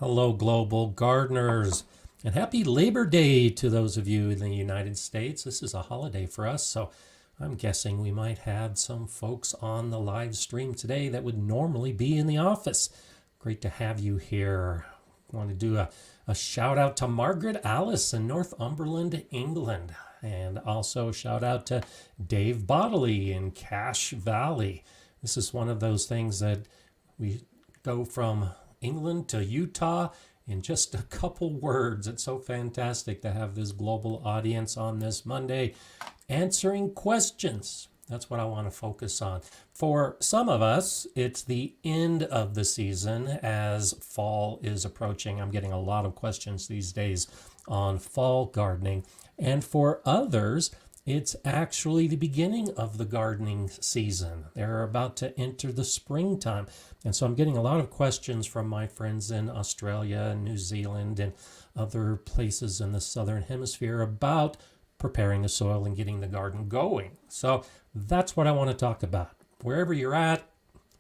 Hello, global gardeners, and happy Labor Day to those of you in the United States. This is a holiday for us, so I'm guessing we might have some folks on the live stream today that would normally be in the office. Great to have you here. I want to do a shout out to Margaret Alice in Northumberland, England, and also shout out to Dave Bodley in Cache Valley. This is one of those things that we go from England to Utah in just a couple words. It's so fantastic to have this global audience on this Monday answering questions. That's what I want to focus on. For some of us, it's the end of the season as fall is approaching. I'm getting a lot of questions these days on fall gardening. And for others, it's actually the beginning of the gardening season. They're about to enter the springtime. And so I'm getting a lot of questions from my friends in Australia and New Zealand and other places in the Southern Hemisphere about preparing the soil and getting the garden going. So that's what I want to talk about. Wherever you're at,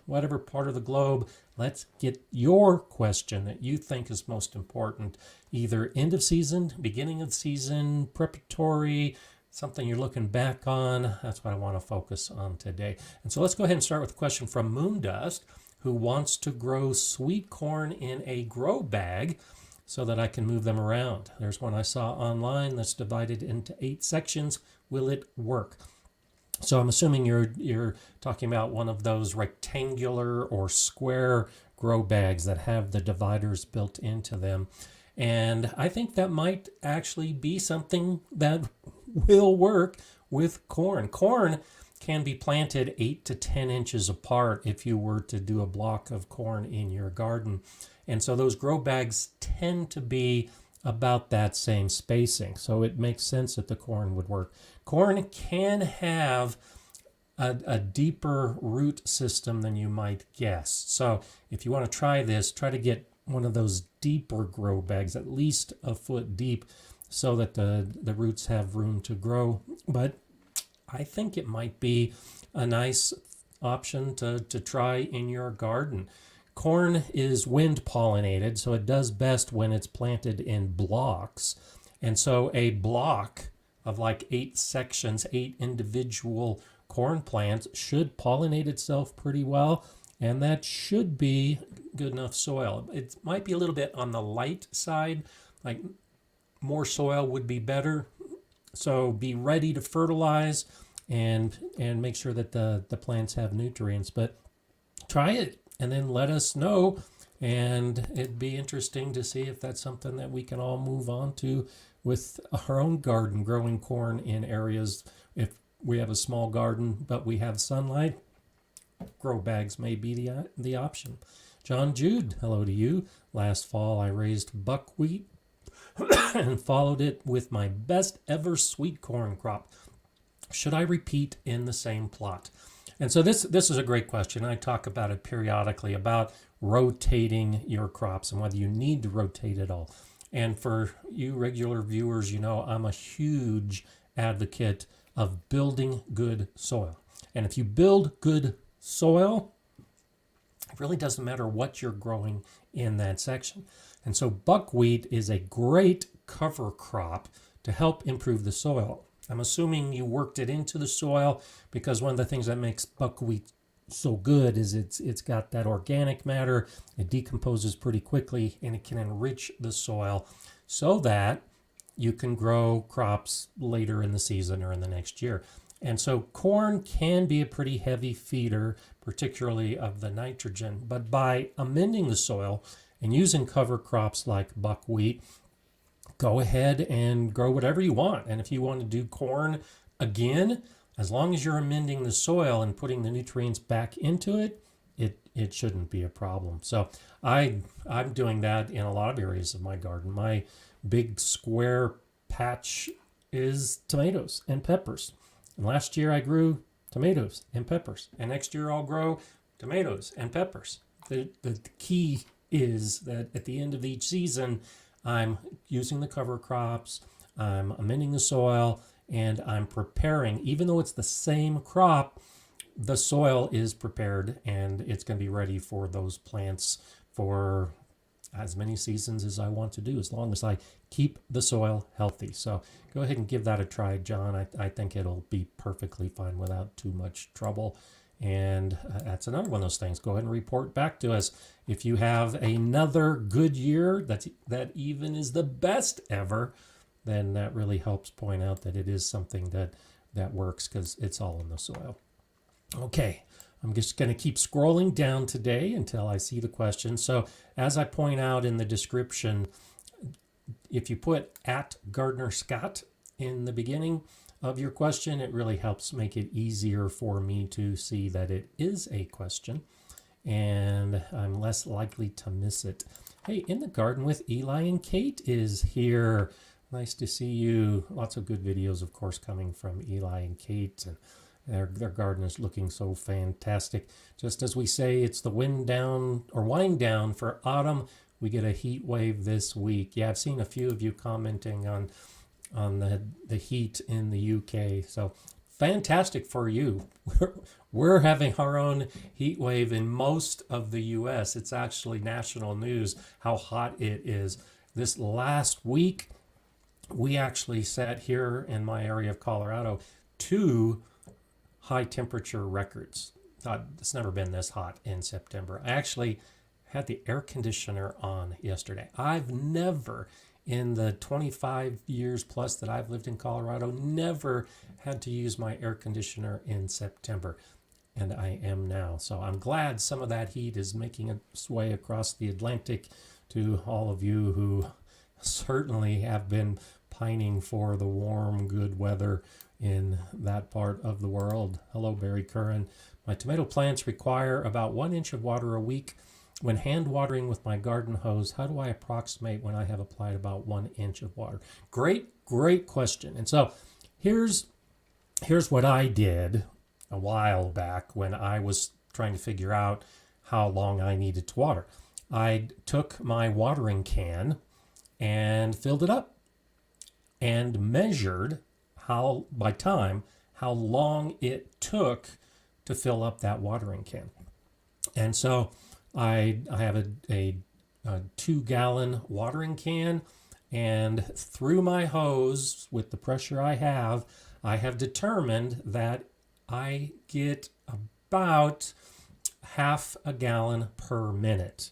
whatever part of the globe, let's get your question that you think is most important, either end of season, beginning of season, preparatory, something you're looking back on. That's what I want to focus on today. And so let's go ahead and start with a question from Moondust, who wants to grow sweet corn in a grow bag so that I can move them around. There's one I saw online that's divided into 8 sections. Will it work? So I'm assuming you're talking about one of those rectangular or square grow bags that have the dividers built into them. And I think that might actually be something that will work with corn. Corn can be planted 8 to 10 inches apart if you were to do a block of corn in your garden. And so those grow bags tend to be about that same spacing. So it makes sense that the corn would work. Corn can have a deeper root system than you might guess. So if you want to try this, try to get one of those deeper grow bags, at least a foot deep, so that the roots have room to grow. But I think it might be a nice option to try in your garden. Corn is wind pollinated, so it does best when it's planted in blocks. And so a block of like 8 sections, 8 individual corn plants should pollinate itself pretty well. And that should be good enough soil. It might be a little bit on the light side, like more soil would be better. So be ready to fertilize and make sure that the plants have nutrients. But try it and then let us know. And it'd be interesting to see if that's something that we can all move on to with our own garden, growing corn in areas. If we have a small garden, but we have sunlight, grow bags may be the option. John Jude, hello to you. Last fall, I raised buckwheat and followed it with my best ever sweet corn crop. Should I repeat in the same plot? And so this is a great question. I talk about it periodically, about rotating your crops and whether you need to rotate at all. And for you regular viewers, you know I'm a huge advocate of building good soil. And if you build good soil, it really doesn't matter what you're growing in that section. And so buckwheat is a great cover crop to help improve the soil. I'm assuming you worked it into the soil, because one of the things that makes buckwheat so good is it's got that organic matter. It decomposes pretty quickly and it can enrich the soil so that you can grow crops later in the season or in the next year. And so corn can be a pretty heavy feeder, particularly of the nitrogen. But by amending the soil and using cover crops like buckwheat, go ahead and grow whatever you want. And if you want to do corn again, as long as you're amending the soil and putting the nutrients back into it, it shouldn't be a problem. So I'm doing that in a lot of areas of my garden. My big square patch is tomatoes and peppers. And last year I grew tomatoes and peppers. And next year I'll grow tomatoes and peppers. The key is that at the end of each season, I'm using the cover crops, I'm amending the soil, and I'm preparing. Even though it's the same crop, the soil is prepared and it's going to be ready for those plants for as many seasons as I want to do, as long as I keep the soil healthy. So go ahead and give that a try, John. I think it'll be perfectly fine without too much trouble. And that's another one of those things. Go ahead and report back to us if you have another good year that even is the best ever. Then that really helps point out that it is something that works, because it's all in the soil. Okay, I'm just going to keep scrolling down today until I see the question. So as I point out in the description, if you put @GardnerScott in the beginning of your question, it really helps make it easier for me to see that it is a question, and I'm less likely to miss it. Hey, In the Garden with Eli and Kate is here. Nice to see you. Lots of good videos, of course, coming from Eli and Kate, and their garden is looking so fantastic. Just as we say, it's the wind down or wind down for autumn, we get a heat wave this week. Yeah, I've seen a few of you commenting on the heat in the UK. So fantastic for you. We're having our own heat wave in most of the US. It's actually national news how hot it is. This last week, we actually set here in my area of Colorado 2 high temperature records. It's never been this hot in September. I actually had the air conditioner on yesterday. I've never, in the 25 years plus that I've lived in Colorado, never had to use my air conditioner in September, and I am now. So I'm glad some of that heat is making its way across the Atlantic to all of you who certainly have been pining for the warm, good weather in that part of the world. Hello, Barry Curran. My tomato plants require about 1 inch of water a week. When hand watering with my garden hose, how do I approximate when I have applied about 1 inch of water? Great question. And so here's what I did a while back when I was trying to figure out how long I needed to water. I took my watering can and filled it up and measured how long it took to fill up that watering can. And so I have a 2-gallon watering can, and through my hose, with the pressure I have determined that I get about half a gallon per minute.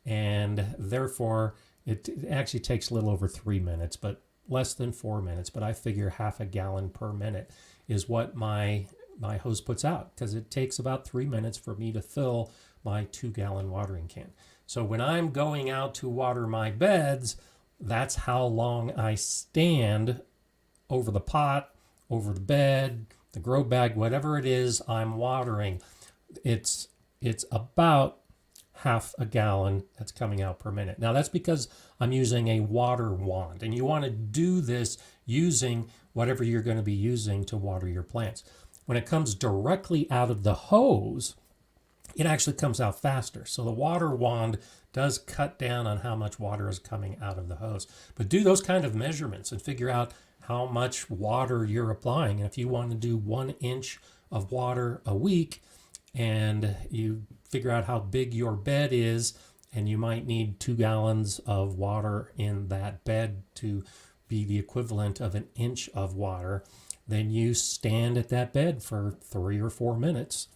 And therefore, it actually takes a little over 3 minutes, but less than 4 minutes. But I figure half a gallon per minute is what my hose puts out, because it takes about 3 minutes for me to fill my 2-gallon watering can. So when I'm going out to water my beds, that's how long I stand over the pot, over the bed, the grow bag, whatever it is I'm watering. It's about half a gallon that's coming out per minute. Now that's because I'm using a water wand, and you want to do this using whatever you're going to be using to water your plants. When it comes directly out of the hose, it actually comes out faster. So the water wand does cut down on how much water is coming out of the hose. But do those kind of measurements and figure out how much water you're applying. And if you want to do 1 inch of water a week, and you figure out how big your bed is, and you might need 2 gallons of water in that bed to be the equivalent of 1 inch of water, then you stand at that bed for 3 or 4 minutes,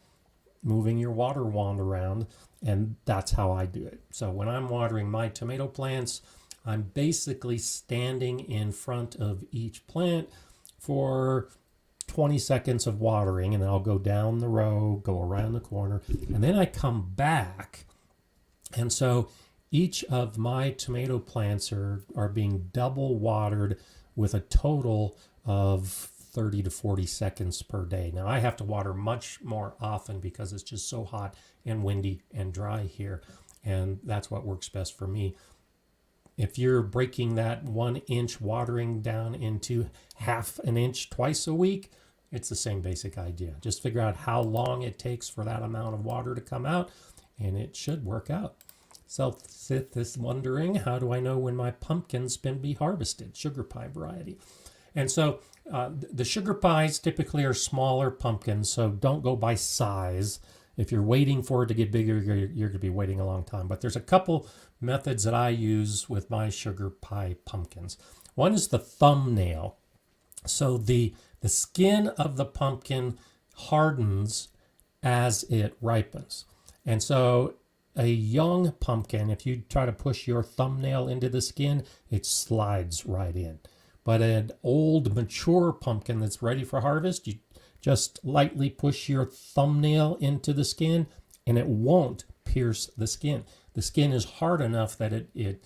moving your water wand around, and that's how I do it. So when I'm watering my tomato plants, I'm basically standing in front of each plant for 20 seconds of watering, and then I'll go down the row, go around the corner, and then I come back. And so each of my tomato plants are being double watered with a total of 30 to 40 seconds per day. Now I have to water much more often because it's just so hot and windy and dry here, and that's what works best for me. If you're breaking that 1 inch watering down into half an inch twice a week, it's the same basic idea. Just figure out how long it takes for that amount of water to come out, and it should work out. So Sith is wondering, how do I know when my pumpkins can be harvested? Sugar pie variety. And so the sugar pies typically are smaller pumpkins, so don't go by size. if you're waiting for it to get bigger, you're going to be waiting a long time. But there's a couple methods that I use with my sugar pie pumpkins. One is the thumbnail. So the skin of the pumpkin hardens as it ripens. And so a young pumpkin, if you try to push your thumbnail into the skin, it slides right in. But an old, mature pumpkin that's ready for harvest, you just lightly push your thumbnail into the skin and it won't pierce the skin. The skin is hard enough that it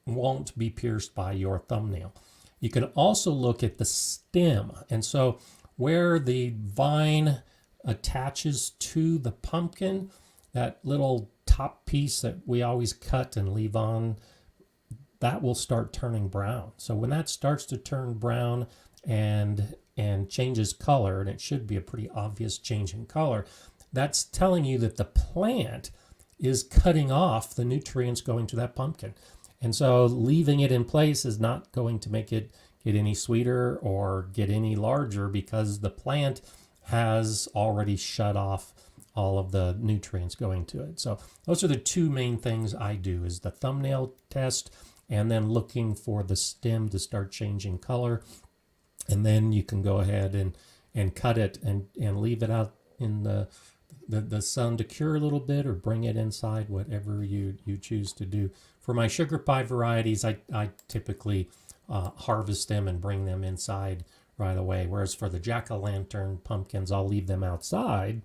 won't be pierced by your thumbnail. You can also look at the stem. And so where the vine attaches to the pumpkin, that little top piece that we always cut and leave on, that will start turning brown. So when that starts to turn brown and changes color, and it should be a pretty obvious change in color, that's telling you that the plant is cutting off the nutrients going to that pumpkin. And so leaving it in place is not going to make it get any sweeter or get any larger, because the plant has already shut off all of the nutrients going to it. So those are the two main things I do, is the thumbnail test and then looking for the stem to start changing color. And then you can go ahead and cut it and leave it out in the sun to cure a little bit, or bring it inside, whatever you choose to do. For my sugar pie varieties, I typically harvest them and bring them inside right away. Whereas for the jack-o'-lantern pumpkins, I'll leave them outside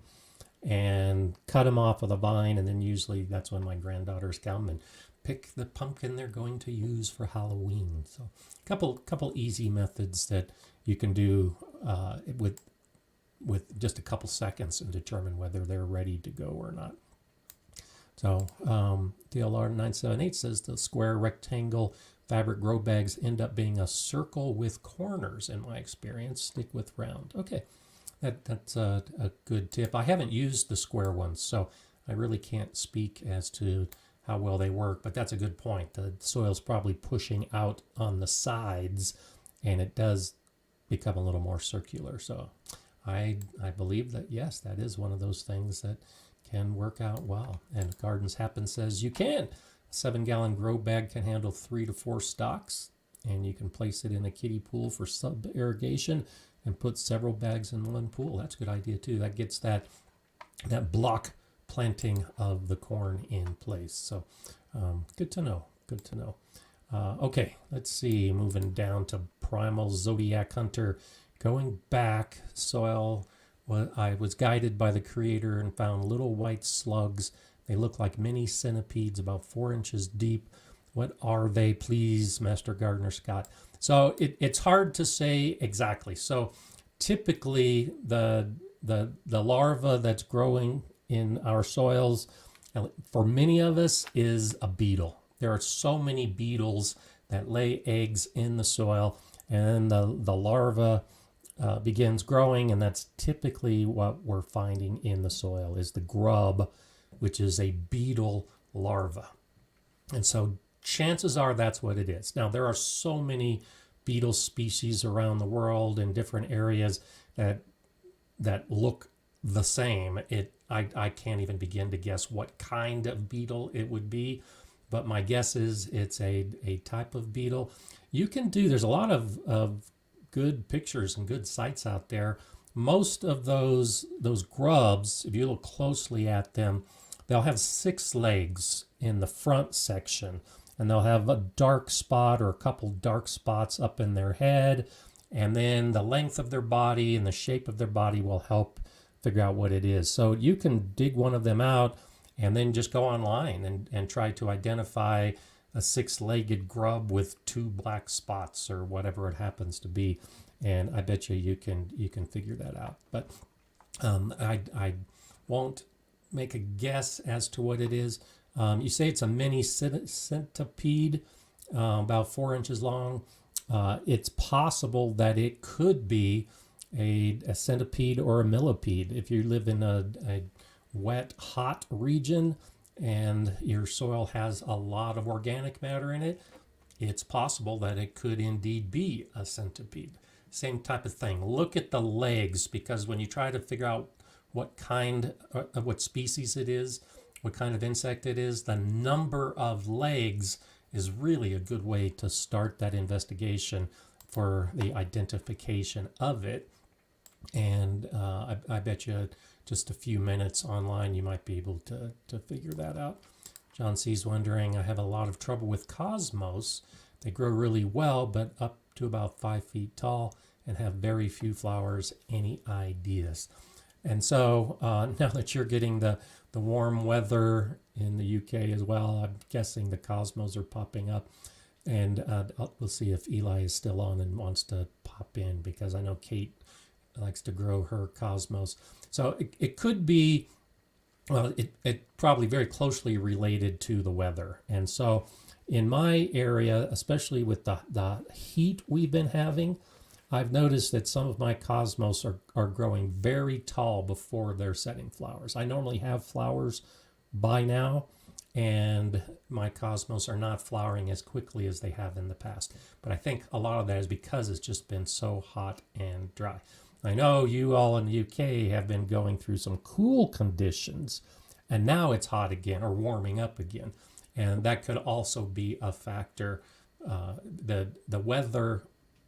and cut them off of the vine, and then usually that's when my granddaughters come and pick the pumpkin they're going to use for Halloween. So couple easy methods that you can do with just a couple seconds and determine whether they're ready to go or not. So DLR 978 says the square rectangle fabric grow bags end up being a circle with corners in my experience. Stick with round. Okay, that's a good tip. I haven't used the square ones, so I really can't speak as to how well they work, but that's a good point. The soil's probably pushing out on the sides, and it does become a little more circular. So I believe that, yes, that is one of those things that can work out well. And Gardens Happen says you can. A 7-gallon grow bag can handle 3 to 4 stalks, and you can place it in a kiddie pool for sub-irrigation and put several bags in one pool. That's a good idea too. That gets that block planting of the corn in place. So good to know. Good to know. Okay, let's see. Moving down to Primal Zodiac Hunter. Going back, soil. I was guided by the creator and found little white slugs. They look like mini centipedes, about 4 inches deep. What are they, please, Master Gardener Scott? So it's hard to say exactly. So typically the larva that's growing in our soils, for many of us, is a beetle. There are so many beetles that lay eggs in the soil, and the larva begins growing, and that's typically what we're finding in the soil, is the grub, which is a beetle larva. And so chances are that's what it is. Now, there are so many beetle species around the world in different areas that look the same. I can't even begin to guess what kind of beetle it would be, but my guess is it's a type of beetle. There's a lot of good pictures and good sites out there. Most of those grubs, if you look closely at them, they'll have 6 legs in the front section, and they'll have a dark spot or a couple dark spots up in their head, and then the length of their body and the shape of their body will help figure out what it is. So you can dig one of them out and then just go online and try to identify a 6-legged grub with 2 black spots or whatever it happens to be, and I bet you can figure that out. But I won't make a guess as to what it is. You say it's a mini centipede, about 4 inches long. It's possible that it could be a centipede or a millipede. If you live in a wet, hot region and your soil has a lot of organic matter in it, it's possible that it could indeed be a centipede. Same type of thing. Look at the legs, because when you try to figure out what kind, what species it is, what kind of insect it is. The number of legs is really a good way to start that investigation for the identification of it. And I bet you just a few minutes online, you might be able to figure that out. John C's wondering, I have a lot of trouble with cosmos. They grow really well, but up to about 5 feet tall and have very few flowers. Any ideas? And so now that you're getting the warm weather in the UK as well, I'm guessing the cosmos are popping up. And we'll see if Eli is still on and wants to pop in, because I know Kate likes to grow her cosmos. So it could be, well, it probably very closely related to the weather. And so in my area, especially with the heat we've been having, I've noticed that some of my cosmos are growing very tall before they're setting flowers. I normally have flowers by now, and my cosmos are not flowering as quickly as they have in the past. But I think a lot of that is because it's just been so hot and dry. I know you all in the UK have been going through some cool conditions, and now it's hot again or warming up again. And that could also be a factor. The weather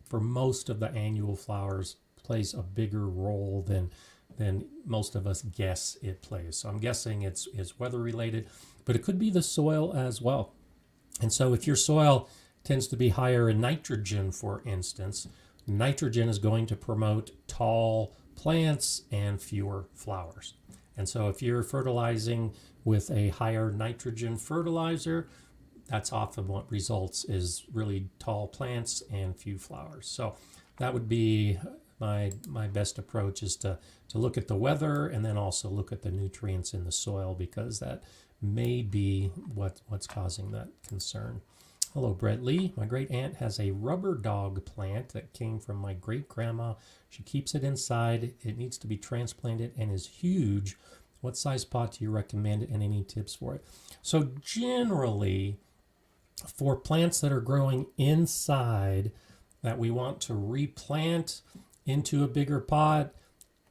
for most of the annual flowers plays a bigger role than most of us guess it plays. So I'm guessing it's weather related, but it could be the soil as well. And so if your soil tends to be higher in nitrogen, for instance, nitrogen is going to promote tall plants and fewer flowers. And so if you're fertilizing with a higher nitrogen fertilizer, that's often what results is really tall plants and few flowers. So that would be my best approach, is to look at the weather and then also look at the nutrients in the soil, because that may be what's causing that concern. Hello, Brett Lee. My great aunt has a rubber dog plant that came from my great grandma. She keeps it inside. It needs to be transplanted and is huge. What size pot do you recommend, and any tips for it? So generally, for plants that are growing inside that we want to replant into a bigger pot,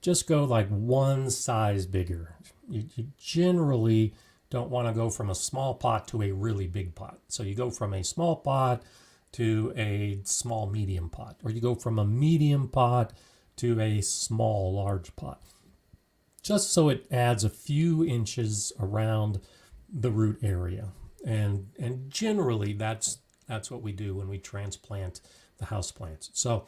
just go like one size bigger. You generally don't want to go from a small pot to a really big pot. So you go from a small pot to a small medium pot, or you go from a medium pot to a small large pot, just so it adds a few inches around the root area. And generally that's what we do when we transplant the houseplants. So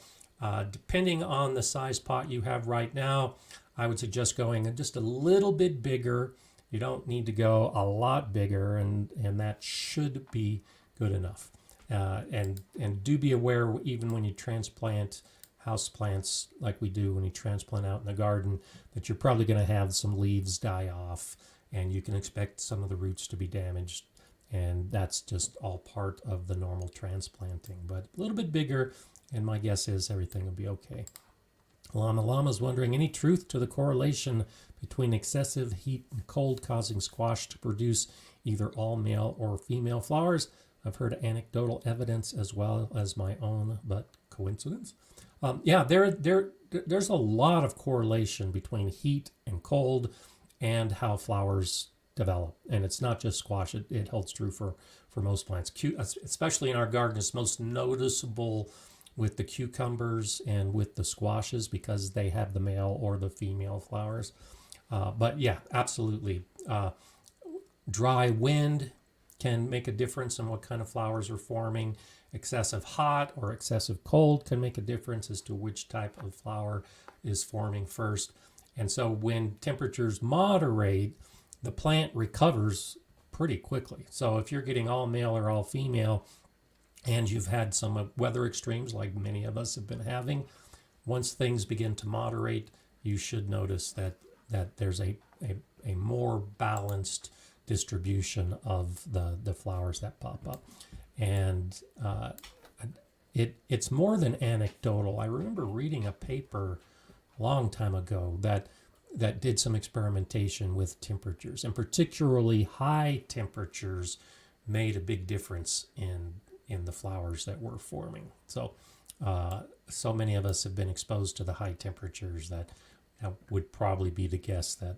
depending on the size pot you have right now, I would suggest going just a little bit bigger. You don't need to go a lot bigger, and that should be good enough. And do be aware, even when you transplant houseplants like we do when you transplant out in the garden, that you're probably going to have some leaves die off, and you can expect some of the roots to be damaged. And that's just all part of the normal transplanting. But a little bit bigger, and my guess is everything will be okay. Llama's wondering, any truth to the correlation between excessive heat and cold causing squash to produce either all male or female flowers? I've heard anecdotal evidence as well as my own, but coincidence? Yeah, there's a lot of correlation between heat and cold and how flowers develop. And it's not just squash, it holds true for most plants. Especially in our garden, it's most noticeable with the cucumbers and with the squashes, because they have the male or the female flowers. But yeah, absolutely. Dry wind can make a difference in what kind of flowers are forming. Excessive hot or excessive cold can make a difference as to which type of flower is forming first. And so when temperatures moderate, the plant recovers pretty quickly. So if you're getting all male or all female, and you've had some weather extremes like many of us have been having, once things begin to moderate, you should notice that there's a more balanced distribution of the flowers that pop up. And it's more than anecdotal. I remember reading a paper a long time ago that did some experimentation with temperatures, and particularly high temperatures made a big difference in the flowers that were forming. So so many of us have been exposed to the high temperatures that That would probably be the guess that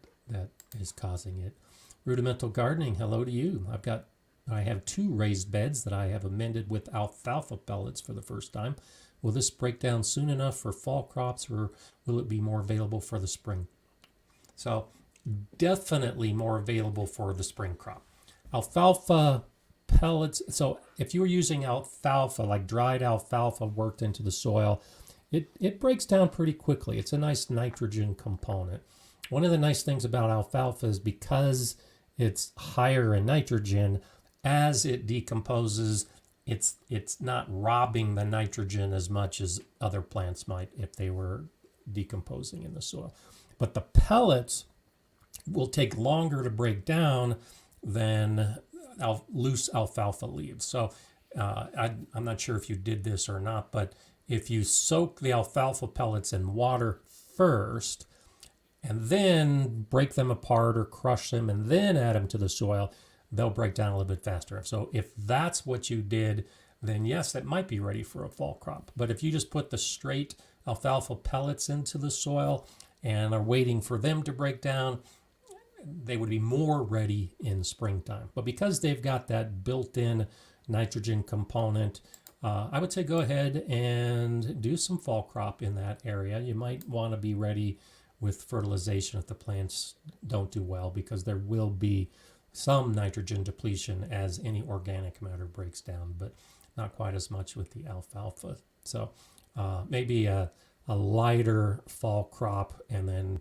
is causing it. Rudimental gardening, hello to you. I have 2 raised beds that I have amended with alfalfa pellets for the first time. Will this break down soon enough for fall crops, or will it be more available for the spring? So definitely more available for the spring crop. Alfalfa pellets, so if you were using alfalfa, like dried alfalfa worked into the soil, it breaks down pretty quickly. It's a nice nitrogen component. One of the nice things about alfalfa is because it's higher in nitrogen, as it decomposes, it's not robbing the nitrogen as much as other plants might if they were decomposing in the soil. But the pellets will take longer to break down than loose alfalfa leaves. So I'm not sure if you did this or not, but if you soak the alfalfa pellets in water first and then break them apart or crush them and then add them to the soil, they'll break down a little bit faster. So if that's what you did, then yes, it might be ready for a fall crop. But if you just put the straight alfalfa pellets into the soil and are waiting for them to break down, they would be more ready in springtime. But because they've got that built-in nitrogen component, I would say go ahead and do some fall crop in that area. You might want to be ready with fertilization if the plants don't do well, because there will be some nitrogen depletion as any organic matter breaks down, but not quite as much with the alfalfa. So maybe a lighter fall crop, and then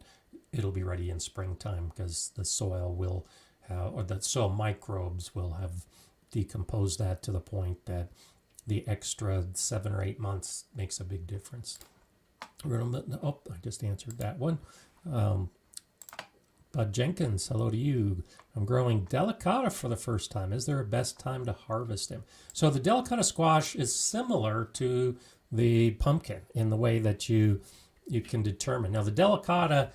it'll be ready in springtime because the soil will have, or the soil microbes will have decomposed that to the point that the extra 7 or 8 months makes a big difference. Oh, I just answered that one. Bud Jenkins, hello to you. I'm growing Delicata for the first time. Is there a best time to harvest them? So the Delicata squash is similar to the pumpkin in the way that you can determine. Now the Delicata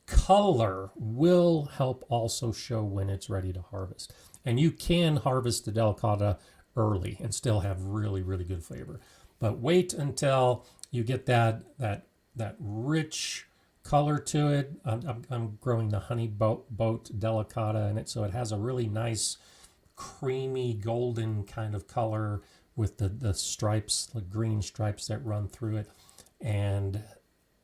color will help also show when it's ready to harvest. And you can harvest the Delicata early and still have really, really good flavor. But wait until you get that rich color to it. I'm growing the honey boat Delicata in it, so it has a really nice creamy golden kind of color with the stripes, the green stripes that run through it. And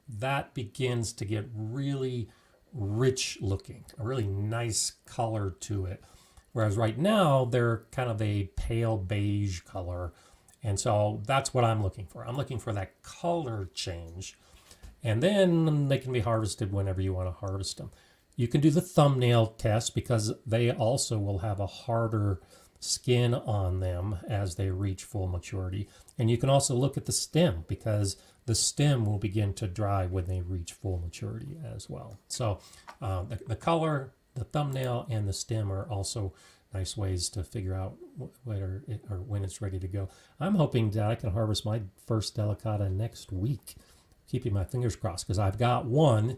that begins to get really rich looking, a really nice color to it. Whereas right now they're kind of a pale beige color. And so that's what I'm looking for. I'm looking for that color change. And then they can be harvested whenever you want to harvest them. You can do the thumbnail test because they also will have a harder skin on them as they reach full maturity. And you can also look at the stem because the stem will begin to dry when they reach full maturity as well. So the color, the thumbnail, and the stem are also nice ways to figure out whether or when it's ready to go. I'm hoping that I can harvest my first Delicata next week. Keeping my fingers crossed because I've got one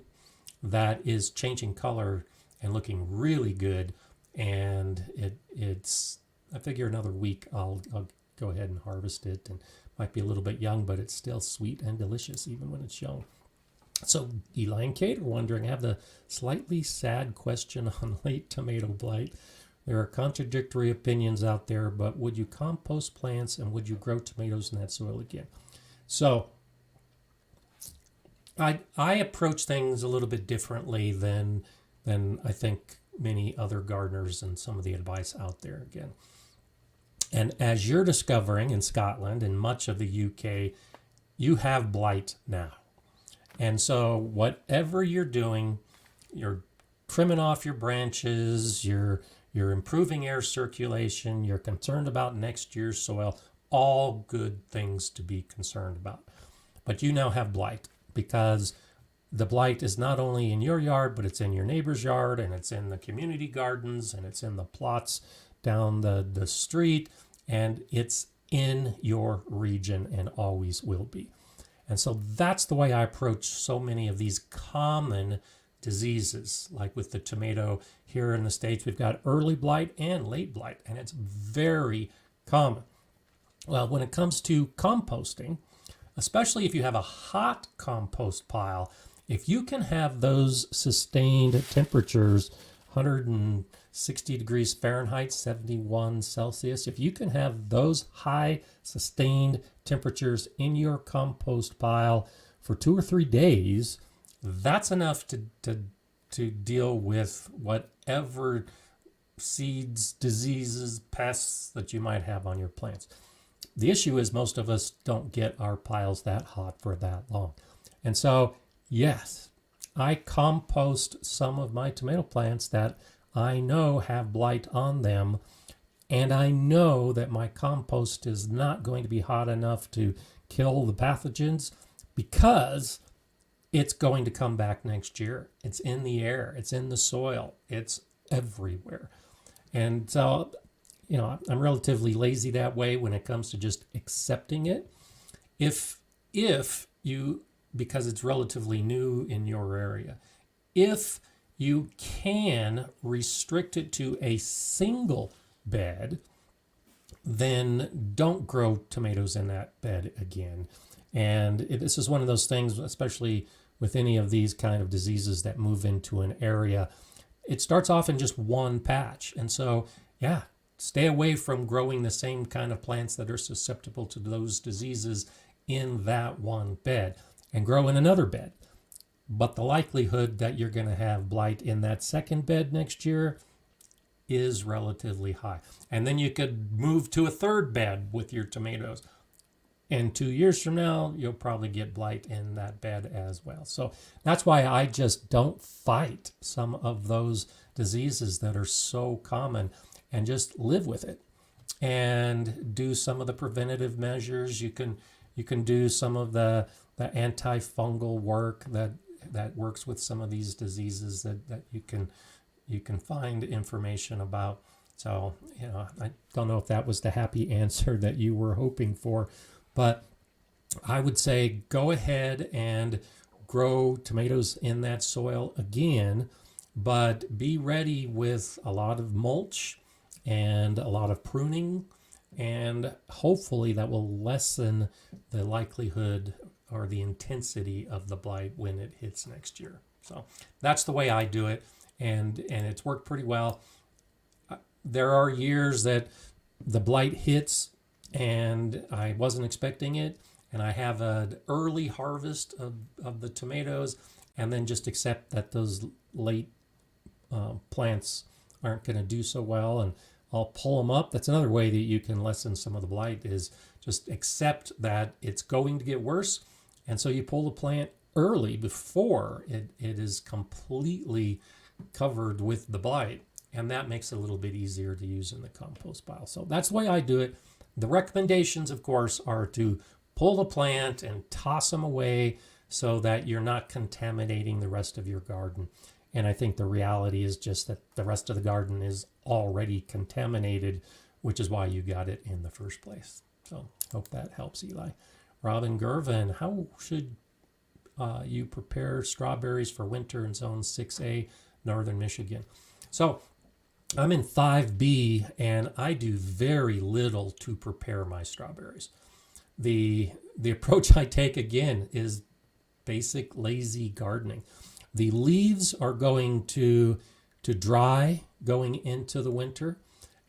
that is changing color and looking really good, and it's I figure another week I'll go ahead and harvest it, and might be a little bit young, but it's still sweet and delicious even when it's young. So Eli and Kate are wondering, I have the slightly sad question on late tomato blight. There are contradictory opinions out there, but would you compost plants and would you grow tomatoes in that soil again? So I approach things a little bit differently than I think many other gardeners and some of the advice out there again. And as you're discovering in Scotland and much of the UK, you have blight now. And so whatever you're doing, you're trimming off your branches, you're improving air circulation, you're concerned about next year's soil, all good things to be concerned about. But you now have blight, because the blight is not only in your yard, but it's in your neighbor's yard, and it's in the community gardens, and it's in the plots down the street, and it's in your region and always will be. And so that's the way I approach so many of these common diseases. Like with the tomato here in the States, we've got early blight and late blight, and it's very common. Well, when it comes to composting, especially if you have a hot compost pile, If you can have those sustained temperatures, 160 degrees Fahrenheit, 71 Celsius, if you can have those high sustained temperatures in your compost pile for 2 or 3 days, that's enough to deal with whatever seeds, diseases, pests that you might have on your plants. The issue is most of us don't get our piles that hot for that long. And so, yes, I compost some of my tomato plants that I know have blight on them, and I know that my compost is not going to be hot enough to kill the pathogens because it's going to come back next year. It's in the air, it's in the soil, it's everywhere. And so, I'm relatively lazy that way when it comes to just accepting it. If you, because it's relatively new in your area, if you can restrict it to a single bed, then don't grow tomatoes in that bed again. And this is one of those things, especially with any of these kind of diseases that move into an area, it starts off in just one patch. And so, yeah, stay away from growing the same kind of plants that are susceptible to those diseases in that one bed, and grow in another bed. But the likelihood that you're going to have blight in that second bed next year is relatively high. And then you could move to a third bed with your tomatoes. And 2 years from now, you'll probably get blight in that bed as well. So that's why I just don't fight some of those diseases that are so common, and just live with it and do some of the preventative measures. You can do some of the antifungal work that works with some of these diseases that you can find information about. So, I don't know if that was the happy answer that you were hoping for, but I would say go ahead and grow tomatoes in that soil again, but be ready with a lot of mulch and a lot of pruning, and hopefully that will lessen the likelihood or the intensity of the blight when it hits next year. So that's the way I do it, and it's worked pretty well. There are years that the blight hits and I wasn't expecting it, and I have an early harvest of the tomatoes, and then just accept that those late plants aren't going to do so well, and I'll pull them up. That's another way that you can lessen some of the blight, is just accept that it's going to get worse, and so you pull the plant early before it is completely covered with the blight, and that makes it a little bit easier to use in the compost pile. So that's the way I do it. The recommendations, of course, are to pull the plant and toss them away so that you're not contaminating the rest of your garden. And I think the reality is just that the rest of the garden is already contaminated, which is why you got it in the first place. So hope that helps, Eli. Robin Gervin, how should you prepare strawberries for winter in Zone 6A, Northern Michigan? So I'm in 5B, and I do very little to prepare my strawberries. The approach I take, again, is basic lazy gardening. The leaves are going to dry going into the winter,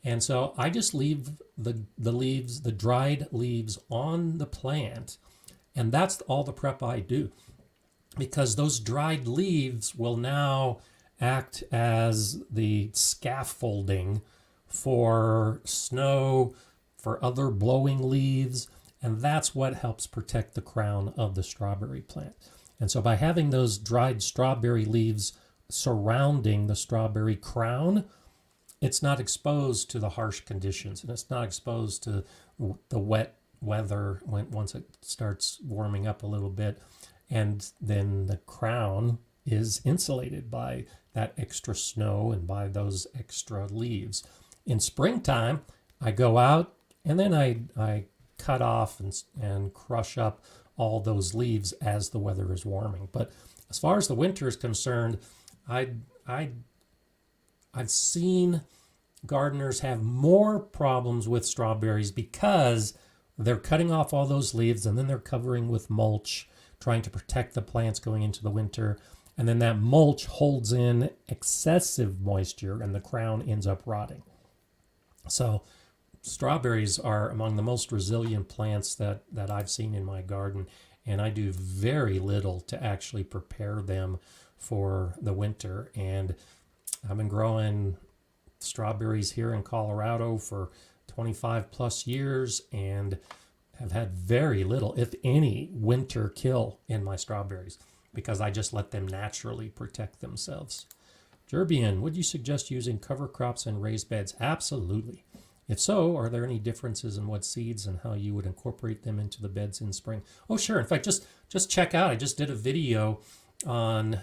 and so I just leave the leaves, the dried leaves, on the plant, and that's all the prep I do, because those dried leaves will now act as the scaffolding for snow, for other blowing leaves, and that's what helps protect the crown of the strawberry plant. And so by having those dried strawberry leaves surrounding the strawberry crown, it's not exposed to the harsh conditions, and it's not exposed to the wet weather once it starts warming up a little bit. And then the crown is insulated by that extra snow and by those extra leaves. In springtime, I go out and then I cut off and crush up all those leaves as the weather is warming. But as far as the winter is concerned, I've seen gardeners have more problems with strawberries because they're cutting off all those leaves and then they're covering with mulch trying to protect the plants going into the winter. And then that mulch holds in excessive moisture and the crown ends up rotting. So strawberries are among the most resilient plants that I've seen in my garden, and I do very little to actually prepare them for the winter. And I've been growing strawberries here in Colorado for 25 plus years and have had very little, if any, winter kill in my strawberries because I just let them naturally protect themselves. Jerbian, would you suggest using cover crops and raised beds? Absolutely. If so, are there any differences in what seeds and how you would incorporate them into the beds in spring? Oh, sure. In fact, just check out. I just did a video on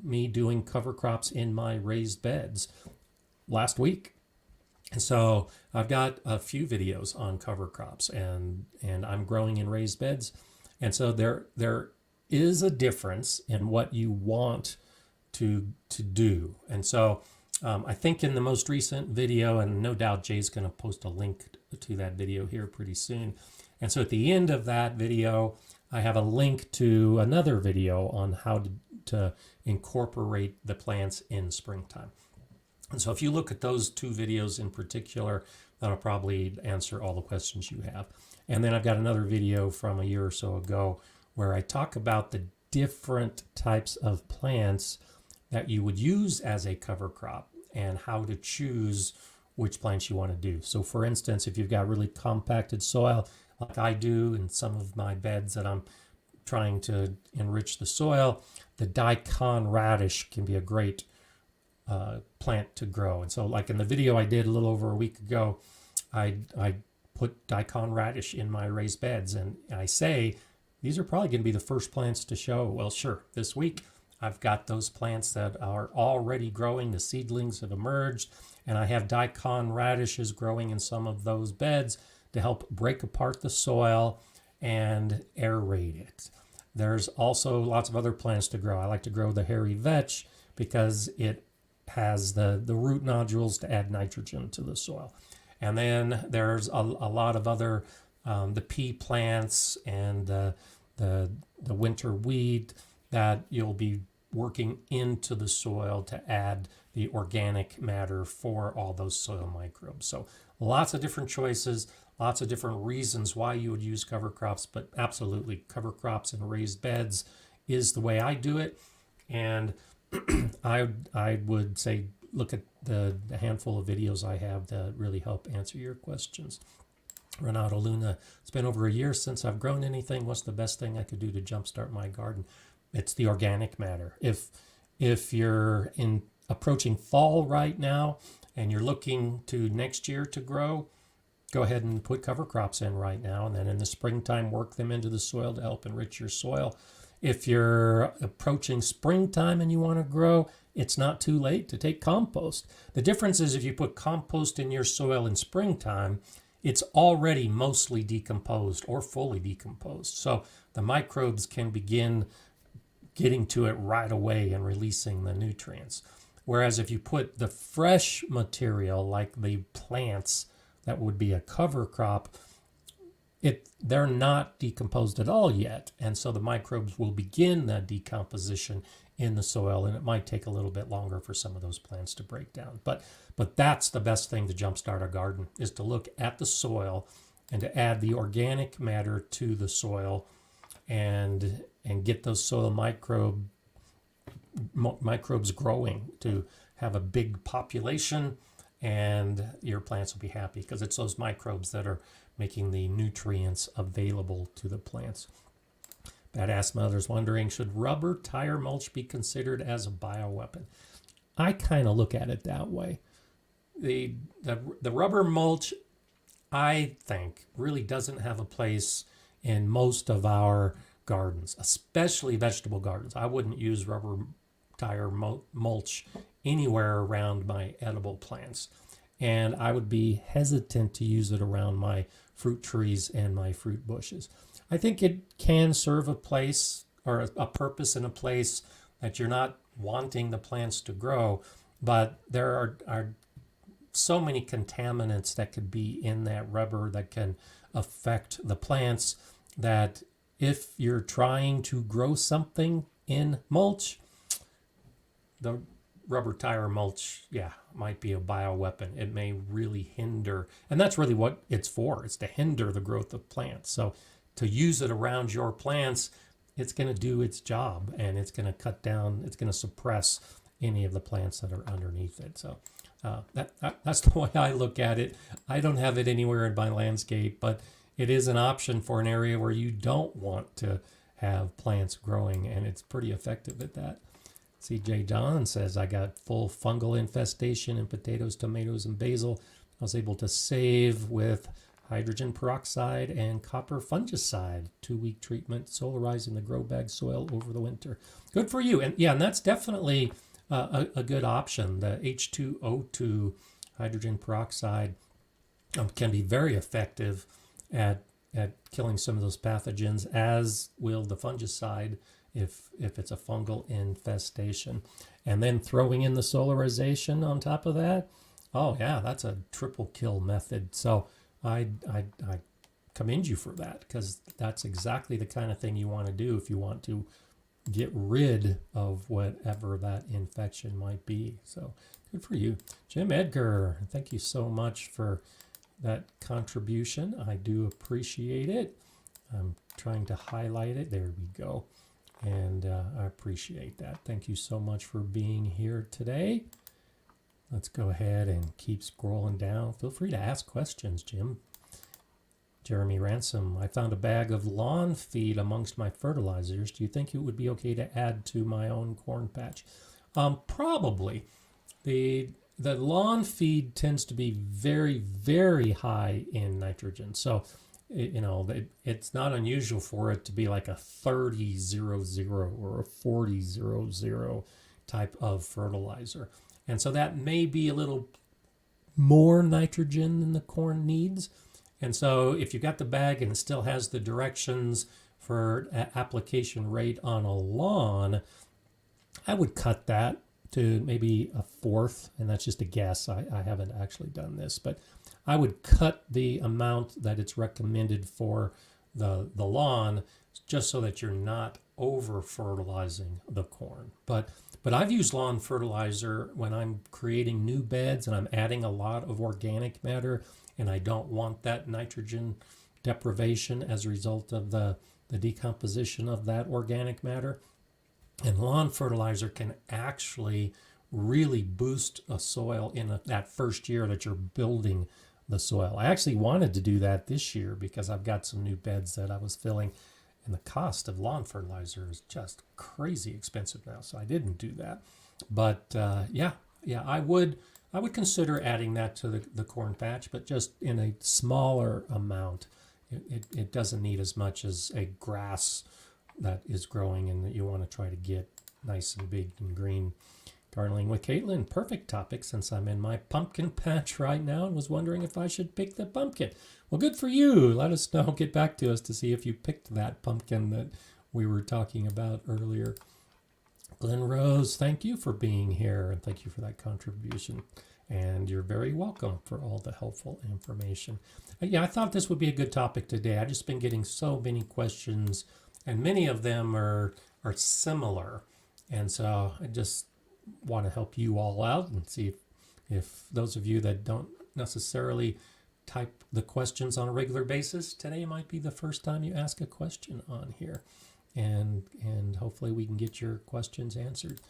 me doing cover crops in my raised beds last week. And so I've got a few videos on cover crops and I'm growing in raised beds. And so there is a difference in what you want to do. And so I think in the most recent video, and no doubt Jay's going to post a link to that video here pretty soon. And so at the end of that video, I have a link to another video on how to incorporate the plants in springtime. And so if you look at those two videos in particular, that'll probably answer all the questions you have. And then I've got another video from a year or so ago where I talk about the different types of plants that you would use as a cover crop and how to choose which plants you want to do. So for instance, if you've got really compacted soil like I do in some of my beds that I'm trying to enrich the soil, the daikon radish can be a great plant to grow. And so like in the video I did a little over a week ago, I put daikon radish in my raised beds, and I say these are probably going to be the first plants to show. Well, sure, this week I've got those plants that are already growing. The seedlings have emerged, and I have daikon radishes growing in some of those beds to help break apart the soil and aerate it. There's also lots of other plants to grow. I like to grow the hairy vetch because it has the root nodules to add nitrogen to the soil. And then there's a lot of other, the pea plants and the winter weed that you'll be working into the soil to add the organic matter for all those soil microbes. So lots of different choices, lots of different reasons why you would use cover crops, but absolutely cover crops and raised beds is the way I do it. And I would say look at the handful of videos I have that really help answer your questions. Renato Luna, it's been over a year since I've grown anything. What's the best thing I could do to jumpstart my garden? It's the organic matter. If you're approaching fall right now and you're looking to next year to grow, go ahead and put cover crops in right now, and then in the springtime work them into the soil to help enrich your soil. If you're approaching springtime and you want to grow, it's not too late to take compost. The difference is if you put compost in your soil in springtime, it's already mostly decomposed or fully decomposed. So the microbes can begin getting to it right away and releasing the nutrients. Whereas if you put the fresh material like the plants that would be a cover crop, they're not decomposed at all yet. And so the microbes will begin the decomposition in the soil, and it might take a little bit longer for some of those plants to break down. But that's the best thing to jumpstart a garden, is to look at the soil and to add the organic matter to the soil and get those soil microbes growing to have a big population, and your plants will be happy because it's those microbes that are making the nutrients available to the plants. Badass Mother's wondering, should rubber tire mulch be considered as a bioweapon? I kind of look at it that way. The rubber mulch, I think, really doesn't have a place in most of our gardens, especially vegetable gardens. I wouldn't use rubber tire mulch anywhere around my edible plants. And I would be hesitant to use it around my fruit trees and my fruit bushes. I think it can serve a place or a purpose in a place that you're not wanting the plants to grow, but there are so many contaminants that could be in that rubber that can affect the plants that if you're trying to grow something in mulch, the rubber tire mulch, might be a bioweapon. It may really hinder, and that's really what it's for. It's to hinder the growth of plants. So to use it around your plants, it's going to do its job, and it's going to cut down, it's going to suppress any of the plants that are underneath it. So that's the way I look at it. I don't have it anywhere in my landscape, but it is an option for an area where you don't want to have plants growing, and it's pretty effective at that. CJ John says, I got full fungal infestation in potatoes, tomatoes, and basil. I was able to save with hydrogen peroxide and copper fungicide, 2-week treatment, solarizing the grow bag soil over the winter. Good for you. And and that's definitely a good option. The H2O2 hydrogen peroxide can be very effective at killing some of those pathogens, as will the fungicide if it's a fungal infestation. And then throwing in the solarization on top of that, oh yeah, that's a triple kill method. So I commend you for that, because that's exactly the kind of thing you want to do if you want to get rid of whatever that infection might be. So good for you. Jim Edgar, thank you so much for that contribution. I do appreciate it. I'm trying to highlight it. There we go. And I appreciate that. Thank you so much for being here today. Let's go ahead and keep scrolling down. Feel free to ask questions, Jim. Jeremy Ransom, I found a bag of lawn feed amongst my fertilizers. Do you think it would be okay to add to my own corn patch? Probably. The lawn feed tends to be very, very high in nitrogen. So, it's not unusual for it to be like a 30-00 or a 40-00 type of fertilizer. And so that may be a little more nitrogen than the corn needs. And so if you got the bag and it still has the directions for application rate on a lawn, I would cut that to maybe a fourth, and that's just a guess. I haven't actually done this, but I would cut the amount that it's recommended for the lawn, just so that you're not over fertilizing the corn. But I've used lawn fertilizer when I'm creating new beds and I'm adding a lot of organic matter, and I don't want that nitrogen deprivation as a result of the decomposition of that organic matter. And lawn fertilizer can actually really boost a soil in that first year that you're building the soil. I actually wanted to do that this year because I've got some new beds that I was filling, and the cost of lawn fertilizer is just crazy expensive now, so I didn't do that. But I would consider adding that to the corn patch, but just in a smaller amount. It doesn't need as much as a grass that is growing and that you want to try to get nice and big and green. Gardening with Caitlin, perfect topic since I'm in my pumpkin patch right now and was wondering if I should pick the pumpkin. Well, good for you. Let us know. Get back to us to see if you picked that pumpkin that we were talking about earlier. Glenn Rose, thank you for being here, and thank you for that contribution. And you're very welcome for all the helpful information. I thought this would be a good topic today. I've just been getting so many questions, and many of them are similar. And so I just want to help you all out and see if those of you that don't necessarily type the questions on a regular basis, today might be the first time you ask a question on here. And hopefully we can get your questions answered.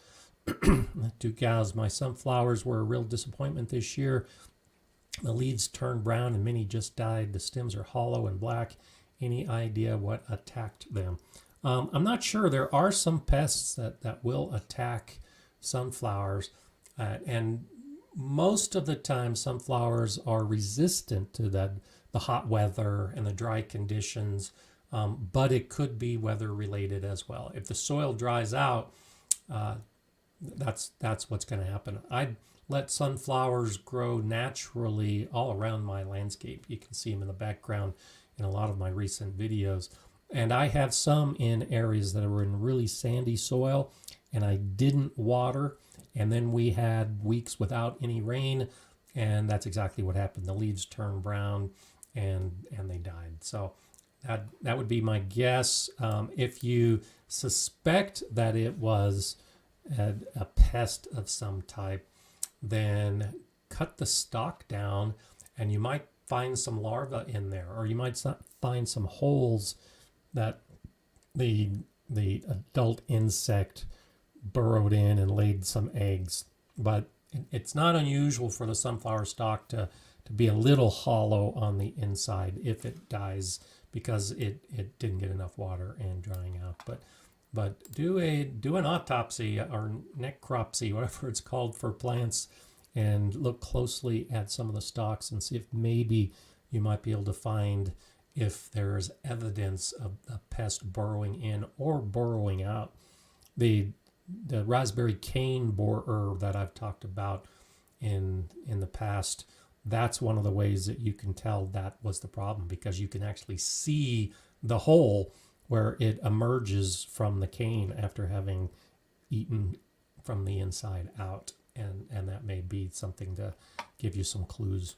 Two cows, my sunflowers were a real disappointment this year. The leaves turned brown and many just died. The stems are hollow and black. Any idea what attacked them? I'm not sure. There are some pests that will attack sunflowers, and most of the time sunflowers are resistant to the hot weather and the dry conditions, but it could be weather related as well. If the soil dries out, that's what's going to happen. I'd let sunflowers grow naturally all around my landscape. You can see them in the background in a lot of my recent videos. And I have some in areas that are in really sandy soil, and I didn't water. And then we had weeks without any rain, and that's exactly what happened. The leaves turned brown and they died. So That would be my guess. If you suspect that it was a pest of some type, then cut the stalk down, and you might find some larvae in there, or you might find some holes that the adult insect burrowed in and laid some eggs. But it's not unusual for the sunflower stalk to be a little hollow on the inside if it dies because it didn't get enough water and drying out. But do an autopsy or necropsy, whatever it's called for plants, and look closely at some of the stalks and see if maybe you might be able to find if there's evidence of a pest burrowing in or burrowing out. The raspberry cane borer that I've talked about in the past, that's one of the ways that you can tell that was the problem, because you can actually see the hole where it emerges from the cane after having eaten from the inside out. And that may be something to give you some clues.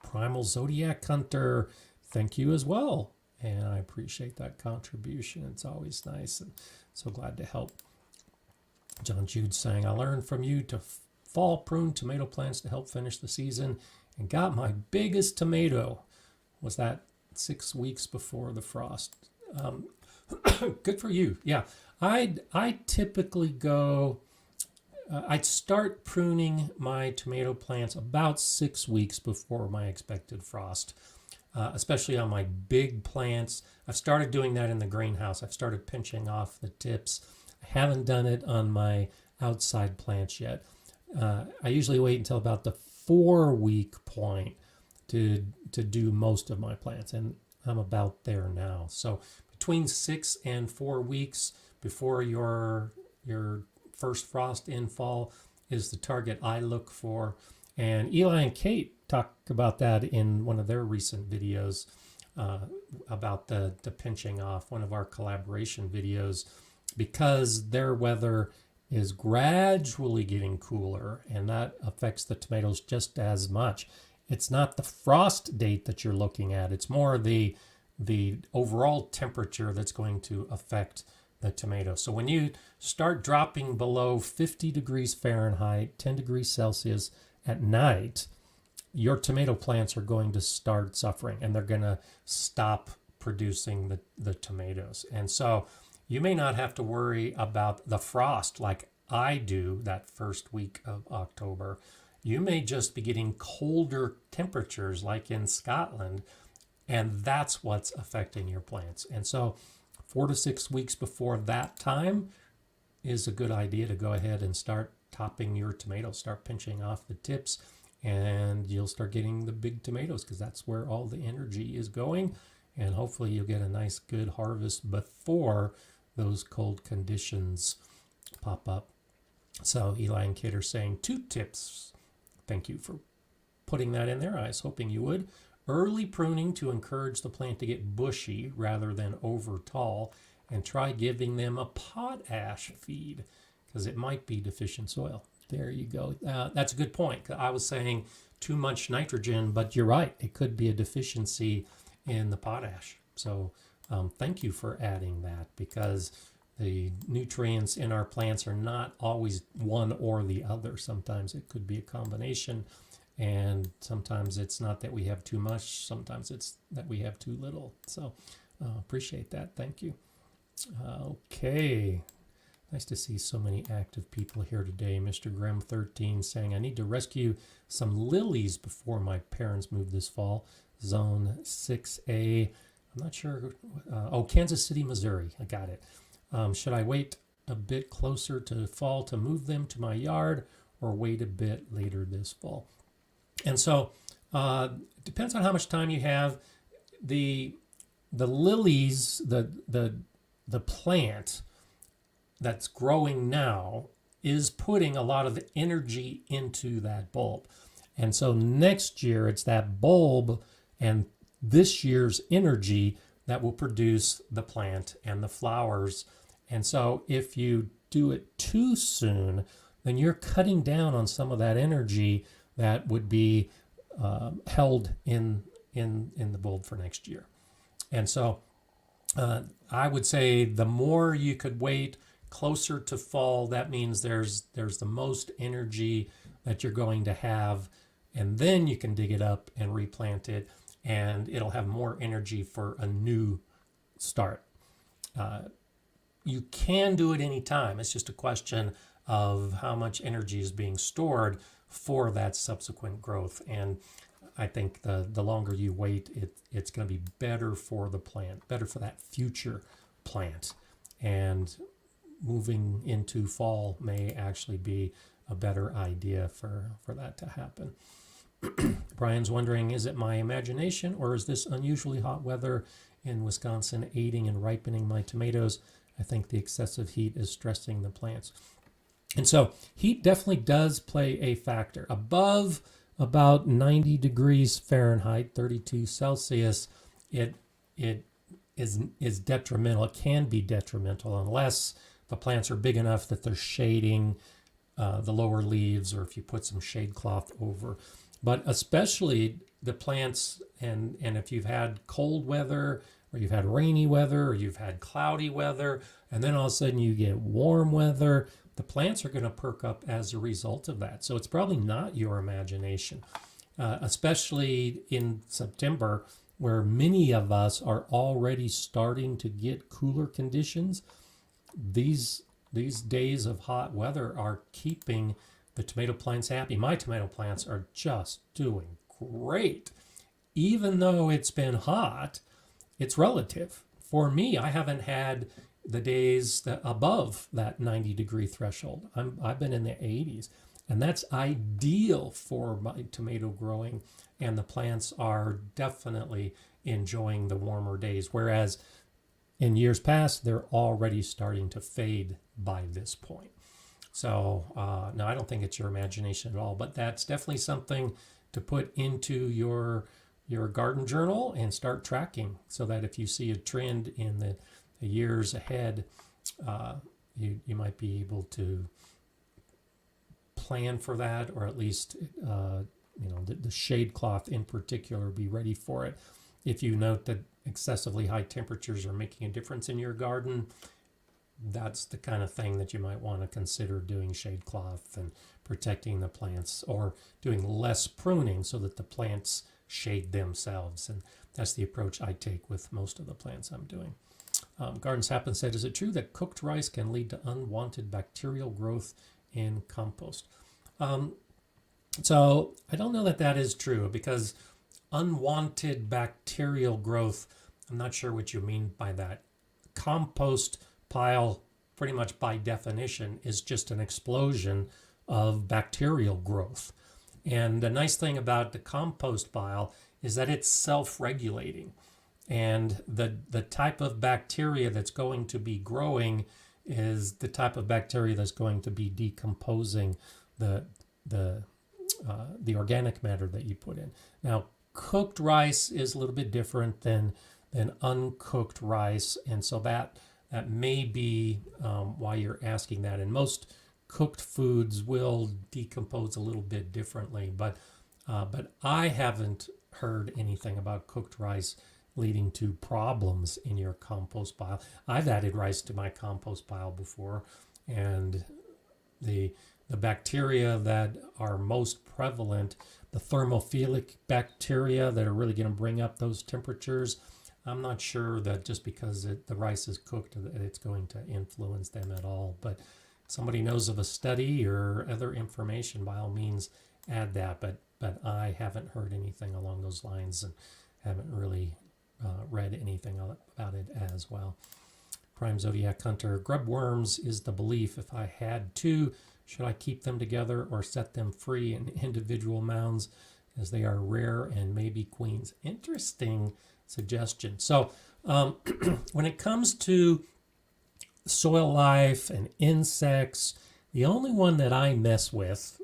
Primal Zodiac Hunter, thank you as well. And I appreciate that contribution. It's always nice, and so glad to help. John Jude saying, I learned from you to fall prune tomato plants to help finish the season and got my biggest tomato. Was that 6 weeks before the frost? Good for you. Yeah, I typically go, I'd start pruning my tomato plants about 6 weeks before my expected frost, especially on my big plants. I've started doing that in the greenhouse. I've started pinching off the tips. I haven't done it on my outside plants yet. I usually wait until about the 4-week point to do most of my plants, and I'm about there now. So between 6 and 4 weeks before your first frost in fall is the target I look for. And Eli and Kate talk about that in one of their recent videos about the pinching off, one of our collaboration videos, because their weather is gradually getting cooler, and that affects the tomatoes just as much. It's not the frost date that you're looking at. It's more the overall temperature that's going to affect the tomato. So when you start dropping below 50 degrees Fahrenheit, 10 degrees Celsius at night, your tomato plants are going to start suffering, and they're going to stop producing the tomatoes. And so you may not have to worry about the frost like I do that first week of October. You may just be getting colder temperatures like in Scotland, and that's what's affecting your plants. And so 4 to 6 weeks before that time is a good idea to go ahead and start topping your tomatoes, start pinching off the tips, and you'll start getting the big tomatoes because that's where all the energy is going. And hopefully you'll get a nice good harvest before those cold conditions pop up. So Eli and Kate are saying 2 tips. Thank you for putting that in there. I was hoping you would. Early pruning to encourage the plant to get bushy rather than over tall, and try giving them a potash feed because it might be deficient soil. There you go. That's a good point. I was saying too much nitrogen, but you're right. It could be a deficiency in the potash. So thank you for adding that, because the nutrients in our plants are not always one or the other. Sometimes it could be a combination, and sometimes it's not that we have too much. Sometimes it's that we have too little. So appreciate that. Thank you. Okay. Nice to see so many active people here today. Mr. Graham 13 saying, I need to rescue some lilies before my parents move this fall. Zone 6A. I'm not sure. Kansas City, Missouri. I got it. Should I wait a bit closer to fall to move them to my yard, or wait a bit later this fall? And so it depends on how much time you have. The lilies, the plant that's growing now is putting a lot of the energy into that bulb. And so next year it's that bulb and this year's energy that will produce the plant and the flowers. And so if you do it too soon, then you're cutting down on some of that energy that would be held in the bulb for next year. And so I would say the more you could wait closer to fall, that means there's the most energy that you're going to have, and then you can dig it up and replant it, and it'll have more energy for a new start. You can do it anytime. It's just a question of how much energy is being stored for that subsequent growth. And I think the longer you wait, it's going to be better for the plant, better for that future plant. And moving into fall may actually be a better idea for that to happen. Brian's wondering, is it my imagination or is this unusually hot weather in Wisconsin aiding in ripening my tomatoes? I think the excessive heat is stressing the plants. And so heat definitely does play a factor. Above about 90 degrees Fahrenheit, 32 Celsius, it is detrimental. It can be detrimental unless the plants are big enough that they're shading the lower leaves, or if you put some shade cloth over. But especially the plants, and if you've had cold weather, or you've had rainy weather, or you've had cloudy weather, and then all of a sudden you get warm weather, the plants are going to perk up as a result of that. So it's probably not your imagination, especially in September, where many of us are already starting to get cooler conditions. These days of hot weather are keeping the tomato plants happy. My tomato plants are just doing great. Even though it's been hot, it's relative. For me, I haven't had the days that above that 90 degree threshold. I've been in the 80s, and that's ideal for my tomato growing, and the plants are definitely enjoying the warmer days, whereas in years past, they're already starting to fade by this point. So no, I don't think it's your imagination at all, but that's definitely something to put into your garden journal and start tracking, so that if you see a trend in the years ahead, you might be able to plan for that, or at least the shade cloth in particular, be ready for it. If you note that excessively high temperatures are making a difference in your garden, that's the kind of thing that you might want to consider doing shade cloth and protecting the plants, or doing less pruning so that the plants shade themselves. And that's the approach I take with most of the plants I'm doing. Gardens Happen said, is it true that cooked rice can lead to unwanted bacterial growth in compost? So I don't know that is true, because unwanted bacterial growth, I'm not sure what you mean by that. Compost pile, pretty much by definition, is just an explosion of bacterial growth. And the nice thing about the compost pile is that it's self-regulating. And the type of bacteria that's going to be growing is the type of bacteria that's going to be decomposing the organic matter that you put in. Now, cooked rice is a little bit different than uncooked rice, and so that may be why you're asking that. And most cooked foods will decompose a little bit differently, but I haven't heard anything about cooked rice leading to problems in your compost pile. I've added rice to my compost pile before, and the bacteria that are most prevalent, the thermophilic bacteria that are really going to bring up those temperatures, I'm not sure that just because the rice is cooked that it's going to influence them at all. But if somebody knows of a study or other information, by all means add that. But I haven't heard anything along those lines, and haven't really read anything about it as well. Prime Zodiac Hunter, grub worms is the belief. If I had two, should I keep them together or set them free in individual mounds, as they are rare and maybe queens? Interesting suggestion. So when it comes to soil life and insects, the only one that I mess with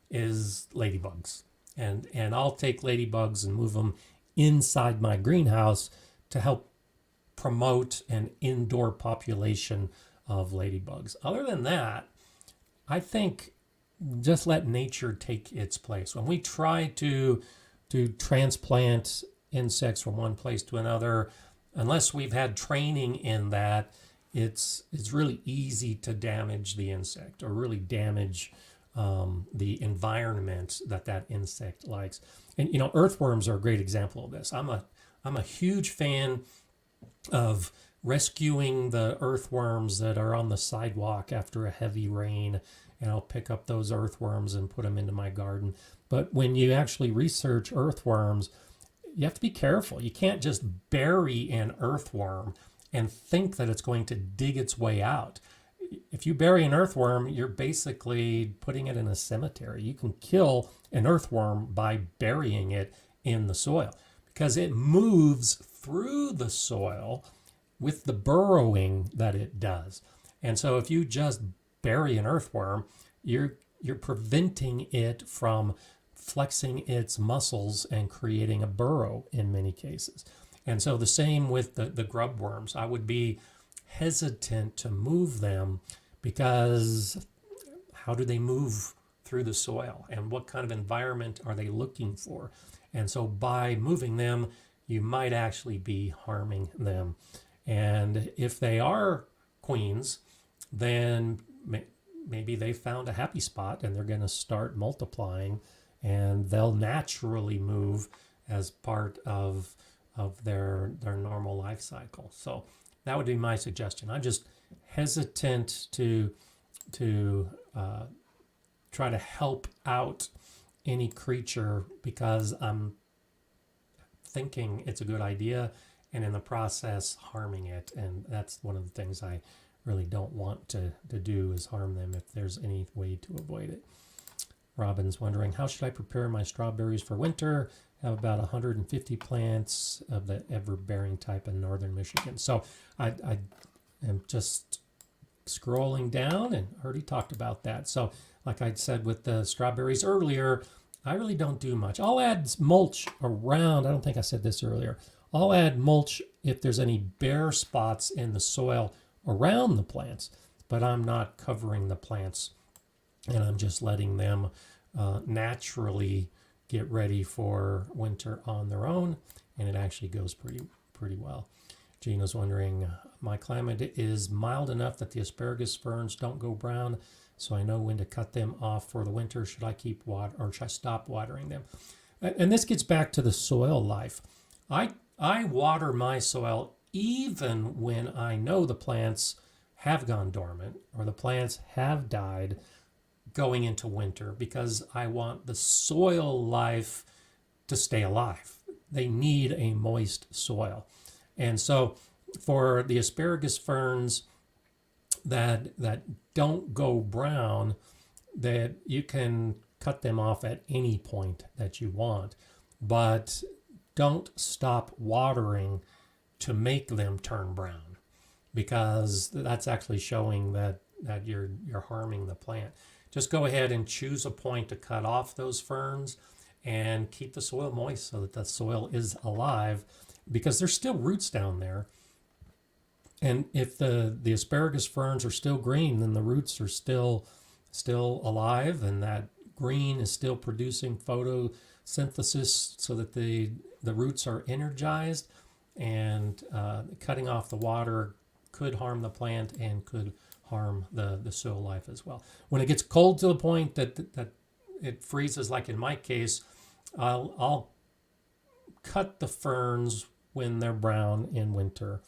is ladybugs. And I'll take ladybugs and move them inside my greenhouse to help promote an indoor population of ladybugs. Other than that, I think just let nature take its place. When we try to transplant insects from one place to another, unless we've had training in that, it's really easy to damage the insect or really damage the environment that insect likes. And earthworms are a great example of this. I'm a huge fan of rescuing the earthworms that are on the sidewalk after a heavy rain, and I'll pick up those earthworms and put them into my garden. But when you actually research earthworms, you have to be careful. You can't just bury an earthworm and think that it's going to dig its way out. If you bury an earthworm, you're basically putting it in a cemetery. You can kill an earthworm by burying it in the soil because it moves through the soil with the burrowing that it does. And so if you just bury an earthworm, you're preventing it from flexing its muscles and creating a burrow in many cases. And so the same with the grub worms. I would be hesitant to move them because how do they move through the soil and what kind of environment are they looking for? And so by moving them, you might actually be harming them. And if they are queens, then maybe they found a happy spot and they're going to start multiplying, and they'll naturally move as part of their normal life cycle. So that would be my suggestion. I'm just hesitant to try to help out any creature because I'm thinking it's a good idea and in the process harming it. And that's one of the things I really don't want to do is harm them if there's any way to avoid it. Robin's wondering, how should I prepare my strawberries for winter? I have about 150 plants of the ever-bearing type in northern Michigan. So I am just scrolling down and already talked about that. So like I said with the strawberries earlier, I really don't do much. I'll add mulch around. I don't think I said this earlier. I'll add mulch if there's any bare spots in the soil around the plants, but I'm not covering the plants, and I'm just letting them naturally get ready for winter on their own, and it actually goes pretty well. Gina's wondering, my climate is mild enough that the asparagus ferns don't go brown, so I know when to cut them off for the winter. Should I keep water or should I stop watering them? And this gets back to the soil life. I water my soil even when I know the plants have gone dormant or the plants have died going into winter, because I want the soil life to stay alive. They need a moist soil. And so for the asparagus ferns that don't go brown, that you can cut them off at any point that you want, but don't stop watering to make them turn brown, because that's actually showing that you're harming the plant. Just go ahead and choose a point to cut off those ferns and keep the soil moist so that the soil is alive, because there's still roots down there. And if the asparagus ferns are still green, then the roots are still alive, and that green is still producing photosynthesis so that the roots are energized, and cutting off the water could harm the plant and could harm the soil life as well. When it gets cold to the point that it freezes, like in my case, I'll cut the ferns when they're brown in winter.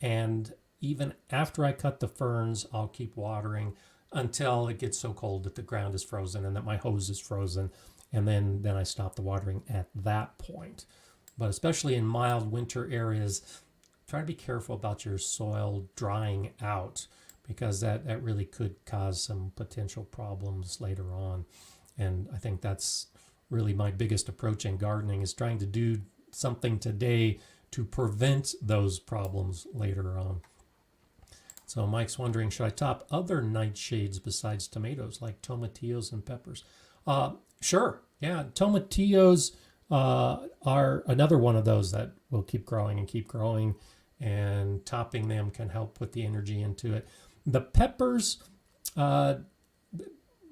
And even after I cut the ferns, I'll keep watering until it gets so cold that the ground is frozen and that my hose is frozen. And then I stop the watering at that point. But especially in mild winter areas, try to be careful about your soil drying out, because that really could cause some potential problems later on. And I think that's really my biggest approach in gardening, is trying to do something today to prevent those problems later on. So Mike's wondering, should I top other nightshades besides tomatoes, like tomatillos and peppers? Sure. Yeah, tomatillos are another one of those that will keep growing and keep growing, and topping them can help put the energy into it. The peppers,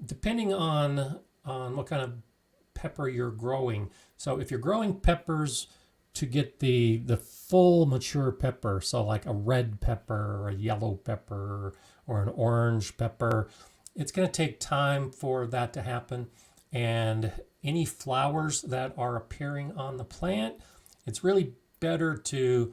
depending on what kind of pepper you're growing. So if you're growing peppers to get the full mature pepper, so like a red pepper or a yellow pepper or an orange pepper, it's going to take time for that to happen. And any flowers that are appearing on the plant, it's really better to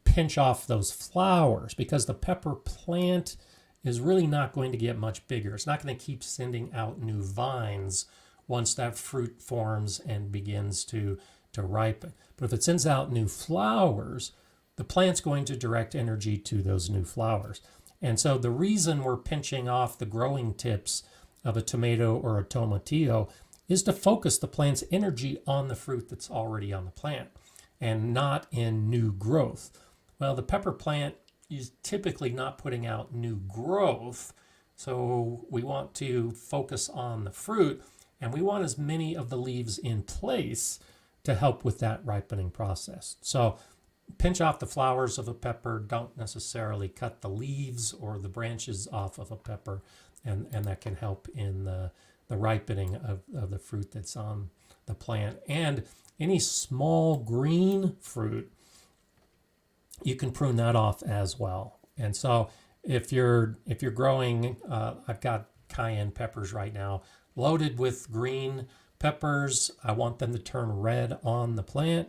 pinch off those flowers, because the pepper plant is really not going to get much bigger. It's not going to keep sending out new vines once that fruit forms and begins to ripen. But if it sends out new flowers, the plant's going to direct energy to those new flowers. And so the reason we're pinching off the growing tips of a tomato or a tomatillo is to focus the plant's energy on the fruit that's already on the plant and not in new growth. Well, the pepper plant is typically not putting out new growth, so we want to focus on the fruit, and we want as many of the leaves in place to help with that ripening process. So pinch off the flowers of a pepper, don't necessarily cut the leaves or the branches off of a pepper, and that can help in the ripening of the fruit that's on the plant. And any small green fruit, you can prune that off as well. And so if you're growing, I've got cayenne peppers right now loaded with green peppers. I want them to turn red on the plant.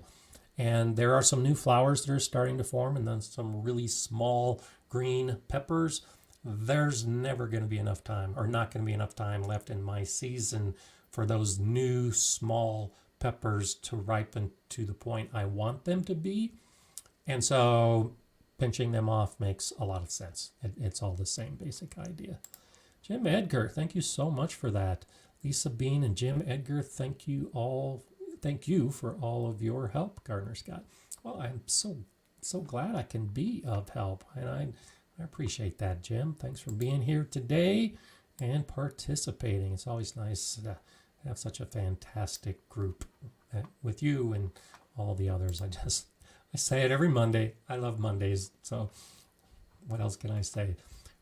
And there are some new flowers that are starting to form, and then some really small green peppers. There's never going to be enough time, or not going to be enough time left in my season for those new small peppers to ripen to the point I want them to be. And so pinching them off makes a lot of sense. It's all the same basic idea. Jim Edgar, thank you so much for that. Lisa Bean and Jim Edgar, thank you for all of your help, Gardener Scott. Well, I'm so glad I can be of help, and I appreciate that, Jim. Thanks for being here today and participating. It's always nice to have such a fantastic group with you and all the others. I say it every Monday. I love Mondays, so what else can I say?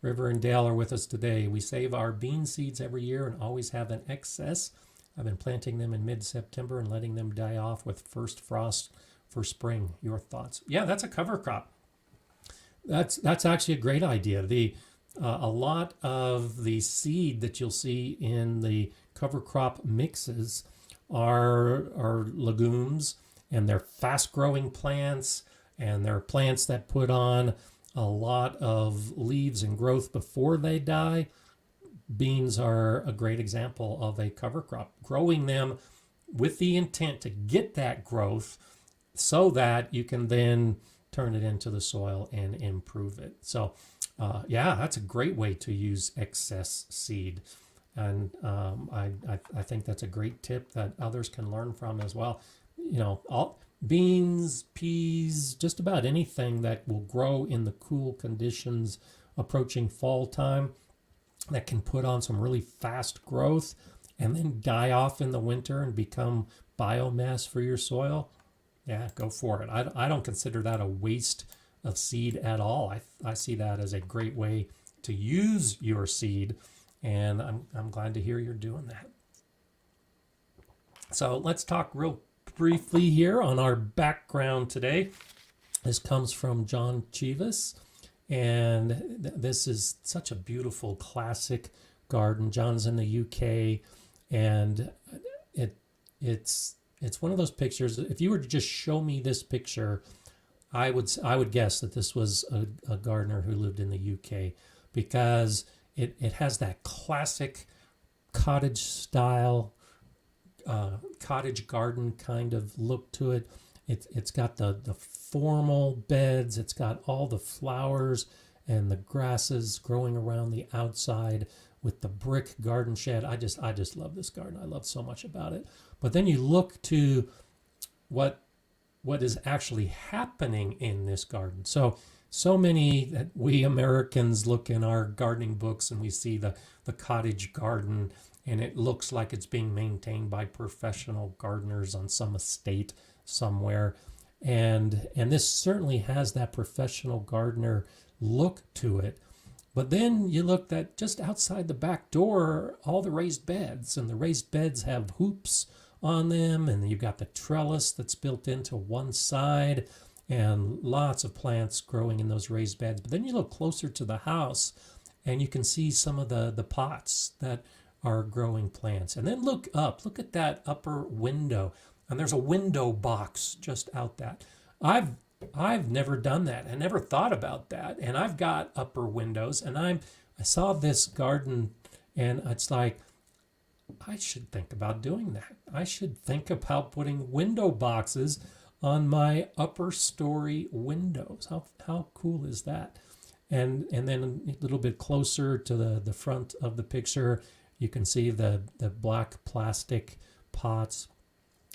River and Dale are with us today. We save our bean seeds every year and always have an excess. I've been planting them in mid-September and letting them die off with first frost for spring. Your thoughts? Yeah, that's a cover crop. That's actually a great idea. A lot of the seed that you'll see in the cover crop mixes are legumes, and they're fast-growing plants, and they're plants that put on a lot of leaves and growth before they die. Beans are a great example of a cover crop, growing them with the intent to get that growth so that you can then turn it into the soil and improve it. So yeah, that's a great way to use excess seed. And I think that's a great tip that others can learn from as well. You know, all beans, peas, just about anything that will grow in the cool conditions approaching fall time, that can put on some really fast growth and then die off in the winter and become biomass for your soil. Yeah, go for it. I don't consider that a waste of seed at all. I see that as a great way to use your seed, and I'm glad to hear you're doing that. So let's talk real briefly here on our background today. This comes from John Chivas, and this is such a beautiful classic garden. John's in the UK, and it's one of those pictures. If you were to just show me this picture, I would guess that this was a gardener who lived in the UK, because it has that classic cottage style, cottage garden kind of look to it. It's got the formal beds. It's got all the flowers and the grasses growing around the outside with the brick garden shed. I just love this garden. I love so much about it. But then you look to what is actually happening in this garden. So many that we Americans look in our gardening books and we see the cottage garden, and it looks like it's being maintained by professional gardeners on some estate somewhere. And this certainly has that professional gardener look to it. But then you look at just outside the back door, all the raised beds, and the raised beds have hoops on them, and you've got the trellis that's built into one side, and lots of plants growing in those raised beds. But then you look closer to the house, and you can see some of the pots that are growing plants. And then look up, look at that upper window, and there's a window box just out that. I've never done that. I never thought about that. And I've got upper windows, and I saw this garden, and it's like, I should think about doing that. I should think about putting window boxes on my upper story windows. How cool is that? And then a little bit closer to the front of the picture, you can see the black plastic pots.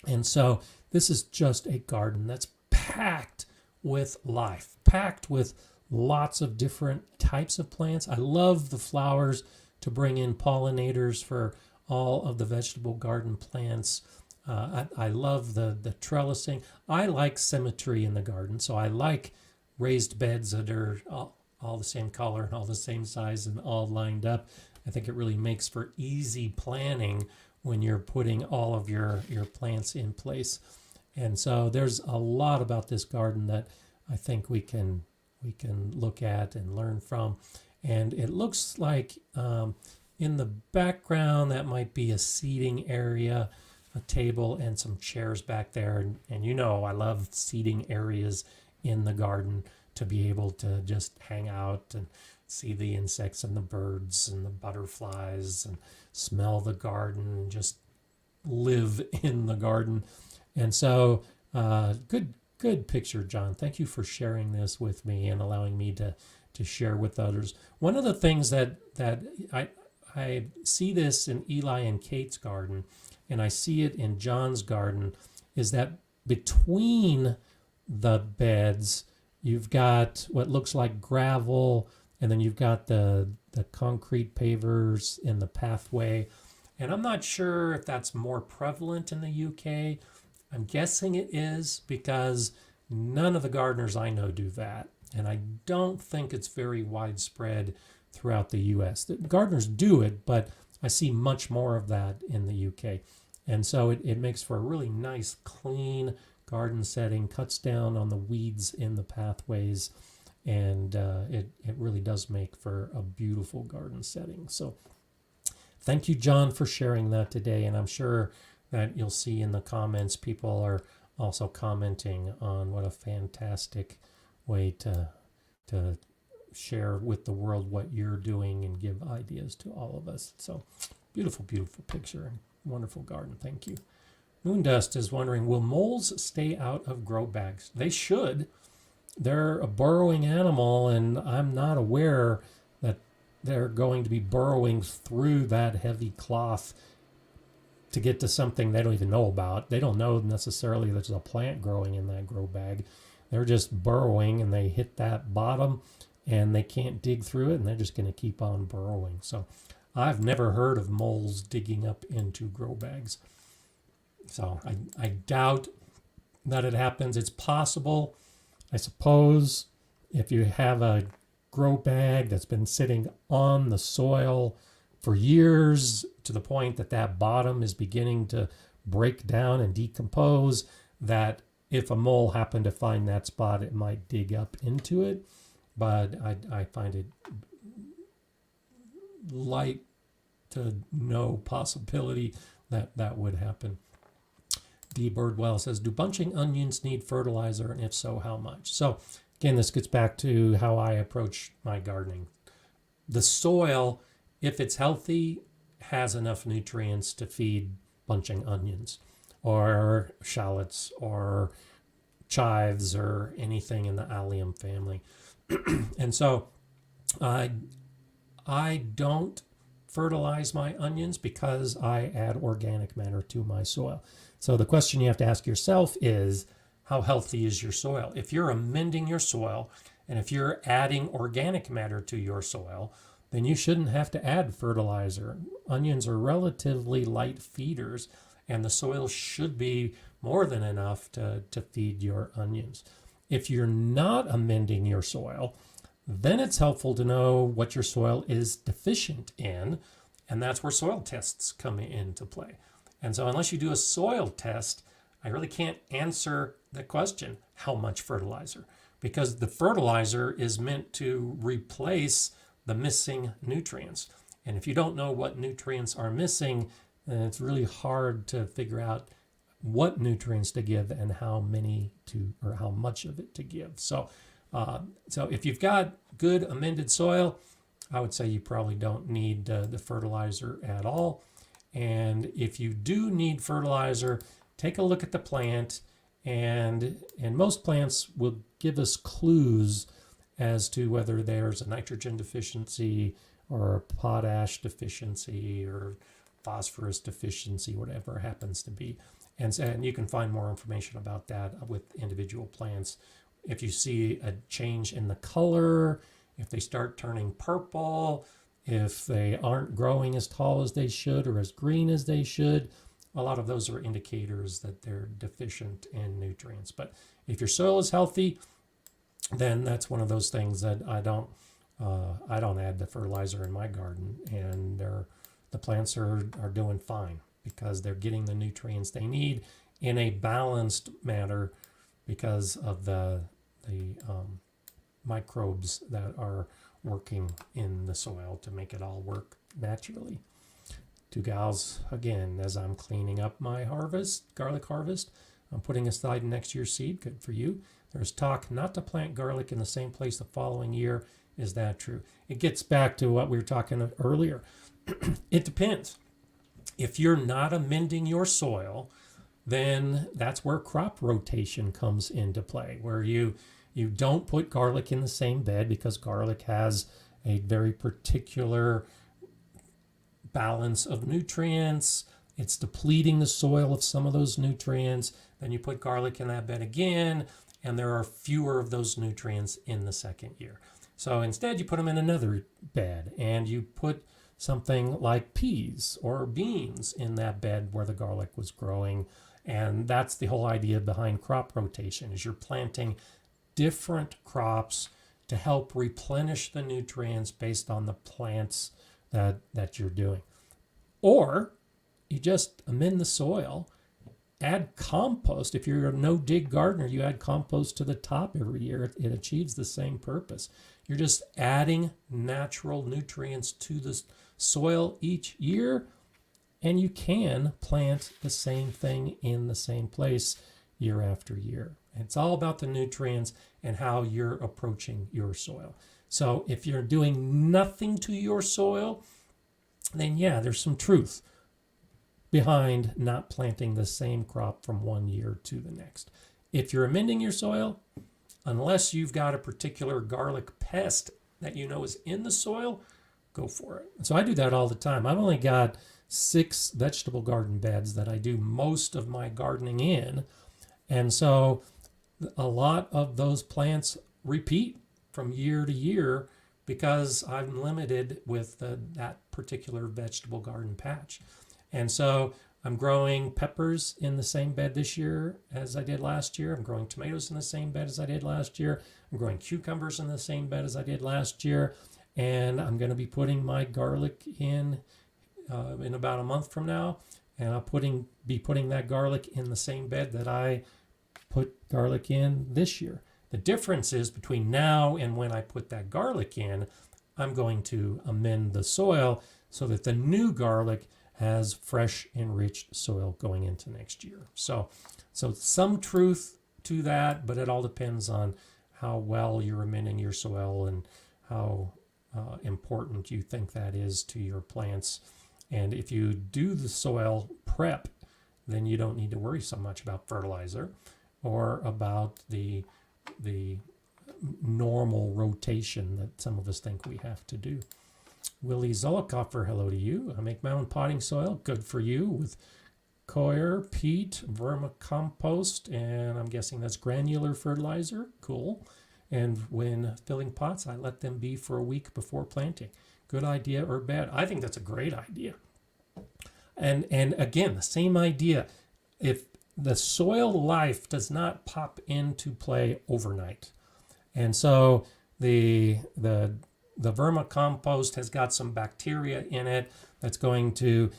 And so this is just a garden that's packed with life, packed with lots of different types of plants. I love the flowers to bring in pollinators for all of the vegetable garden plants. I love the trellising. I like symmetry in the garden, so I like raised beds that are all the same color and all the same size and all lined up. I think it really makes for easy planning when you're putting all of your plants in place. And so there's a lot about this garden that I think we can look at and learn from. And it looks like in the background that might be a seating area, a table and some chairs back there. And you know I love seating areas in the garden to be able to just hang out and see the insects and the birds and the butterflies and smell the garden and just live in the garden. And so good picture, John. Thank you for sharing this with me and allowing me to share with others. One of the things that I see this in Eli and Kate's garden, and I see it in John's garden, is that between the beds, you've got what looks like gravel, and then you've got the concrete pavers in the pathway. And I'm not sure if that's more prevalent in the UK. I'm guessing it is because none of the gardeners I know do that. And I don't think it's very widespread throughout the US. The gardeners do it, but I see much more of that in the UK. And so it makes for a really nice, clean garden setting, cuts down on the weeds in the pathways, and it really does make for a beautiful garden setting. So thank you, John, for sharing that today. And I'm sure that you'll see in the comments, people are also commenting on what a fantastic way to share with the world what you're doing and give ideas to all of us. So beautiful, beautiful picture and wonderful garden. Thank you. Moondust is wondering, will moles stay out of grow bags? They should. They're a burrowing animal, and I'm not aware that they're going to be burrowing through that heavy cloth to get to something they don't even know about. They don't know necessarily there's a plant growing in that grow bag. They're just burrowing, and they hit that bottom, and they can't dig through it, and they're just going to keep on burrowing. So I've never heard of moles digging up into grow bags. So I doubt that it happens. It's possible, I suppose, if you have a grow bag that's been sitting on the soil for years to the point that that bottom is beginning to break down and decompose, that if a mole happened to find that spot, it might dig up into it. But I find it light to no possibility that that would happen. D. Birdwell says, do bunching onions need fertilizer, and if so, how much? So again, this gets back to how I approach my gardening. The soil, if it's healthy, has enough nutrients to feed bunching onions or shallots or chives or anything in the allium family. And so I don't fertilize my onions because I add organic matter to my soil. So the question you have to ask yourself is, how healthy is your soil? If you're amending your soil, and if you're adding organic matter to your soil, then you shouldn't have to add fertilizer. Onions are relatively light feeders, and the soil should be more than enough to feed your onions. If you're not amending your soil, then it's helpful to know what your soil is deficient in, and that's where soil tests come into play. And so unless you do a soil test, I really can't answer the question, how much fertilizer? Because the fertilizer is meant to replace the missing nutrients. And if you don't know what nutrients are missing, then it's really hard to figure out what nutrients to give and how many to, or how much of it to give. So if you've got good amended soil, I would say you probably don't need the fertilizer at all. And if you do need fertilizer, take a look at the plant, and most plants will give us clues as to whether there's a nitrogen deficiency or a potash deficiency or phosphorus deficiency, whatever it happens to be. And you can find more information about that with individual plants. If you see a change in the color, if they start turning purple, if they aren't growing as tall as they should or as green as they should, a lot of those are indicators that they're deficient in nutrients. But if your soil is healthy, then that's one of those things that I don't add the fertilizer in my garden, and the plants are doing fine because they're getting the nutrients they need in a balanced manner because of the microbes that are working in the soil to make it all work naturally. Two gals, again, as I'm cleaning up my garlic harvest, I'm putting aside next year's seed. Good for you. There's talk not to plant garlic in the same place the following year. Is that true? It gets back to what we were talking earlier. It depends. If you're not amending your soil, then that's where crop rotation comes into play, where you don't put garlic in the same bed because garlic has a very particular balance of nutrients. It's depleting the soil of some of those nutrients. Then you put garlic in that bed again, and there are fewer of those nutrients in the second year. So instead, you put them in another bed, and you put something like peas or beans in that bed where the garlic was growing. And that's the whole idea behind crop rotation, is you're planting different crops to help replenish the nutrients based on the plants that you're doing. Or you just amend the soil, add compost. If you're a no-dig gardener, you add compost to the top every year. It achieves the same purpose. You're just adding natural nutrients to the soil each year, and you can plant the same thing in the same place year after year. It's all about the nutrients and how you're approaching your soil. So if you're doing nothing to your soil, then yeah, there's some truth behind not planting the same crop from one year to the next. If you're amending your soil, unless you've got a particular garlic pest that you know is in the soil, go for it. So I do that all the time. I've only got 6 vegetable garden beds that I do most of my gardening in. And so a lot of those plants repeat from year to year because I'm limited with that particular vegetable garden patch. And so I'm growing peppers in the same bed this year as I did last year. I'm growing tomatoes in the same bed as I did last year. I'm growing cucumbers in the same bed as I did last year. And I'm going to be putting my garlic in about a month from now. And I'll be putting that garlic in the same bed that I put garlic in this year. The difference is between now and when I put that garlic in, I'm going to amend the soil so that the new garlic has fresh, enriched soil going into next year. So some truth to that, but it all depends on how well you're amending your soil and how important you think that is to your plants. And if you do the soil prep, then you don't need to worry so much about fertilizer or about the normal rotation that some of us think we have to do. Willie Zolikoffer, hello to you. I make my own potting soil. Good for you, with coir, peat, vermicompost, and I'm guessing that's granular fertilizer. Cool. And when filling pots, I let them be for a week before planting. Good idea or bad? I think that's a great idea. And again, the same idea. If the soil life does not pop into play overnight, and so the vermicompost has got some bacteria in it that's going to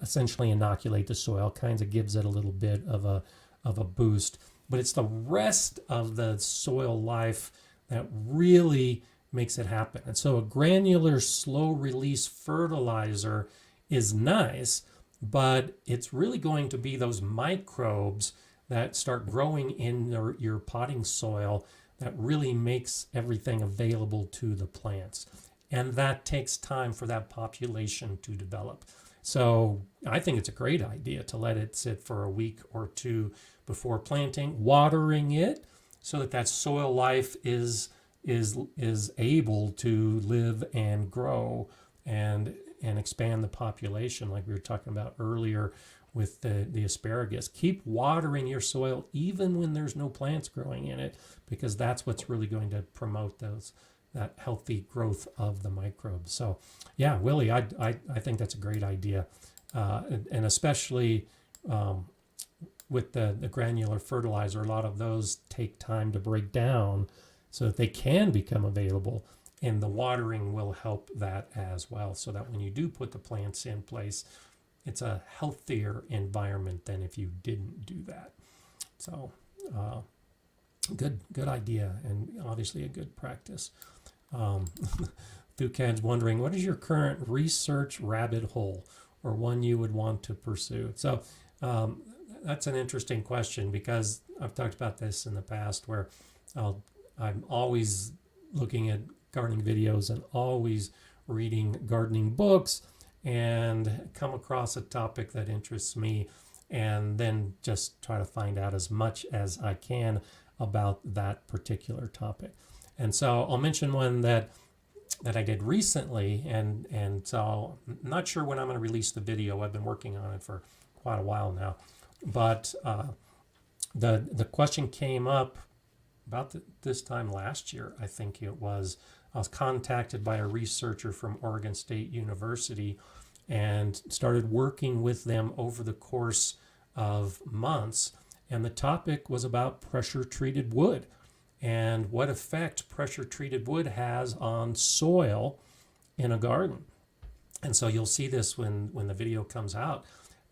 essentially inoculate the soil, kind of gives it a little bit of a boost. But it's the rest of the soil life that really makes it happen. And so a granular slow release fertilizer is nice, but it's really going to be those microbes that start growing in your potting soil that really makes everything available to the plants. And that takes time for that population to develop. So I think it's a great idea to let it sit for a week or two before planting, watering it so that that soil life is able to live and grow and expand the population, like we were talking about earlier with the asparagus. Keep watering your soil even when there's no plants growing in it, because that's what's really going to promote that healthy growth of the microbes. So yeah, Willie, I think that's a great idea, and especially with the granular fertilizer, a lot of those take time to break down so that they can become available, and the watering will help that as well, so that when you do put the plants in place, it's a healthier environment than if you didn't do that. So good idea, and obviously a good practice. Thucan's wondering, what is your current research rabbit hole, or one you would want to pursue? So that's an interesting question, because I've talked about this in the past, where I'm always looking at gardening videos and always reading gardening books, and come across a topic that interests me, and then just try to find out as much as I can about that particular topic. And so I'll mention one that I did recently, and so I'm not sure when I'm going to release the video. I've been working on it for quite a while now, but the question came up about this time last year, I think it was. I was contacted by a researcher from Oregon State University and started working with them over the course of months. And the topic was about pressure-treated wood and what effect pressure-treated wood has on soil in a garden. And so you'll see this when the video comes out,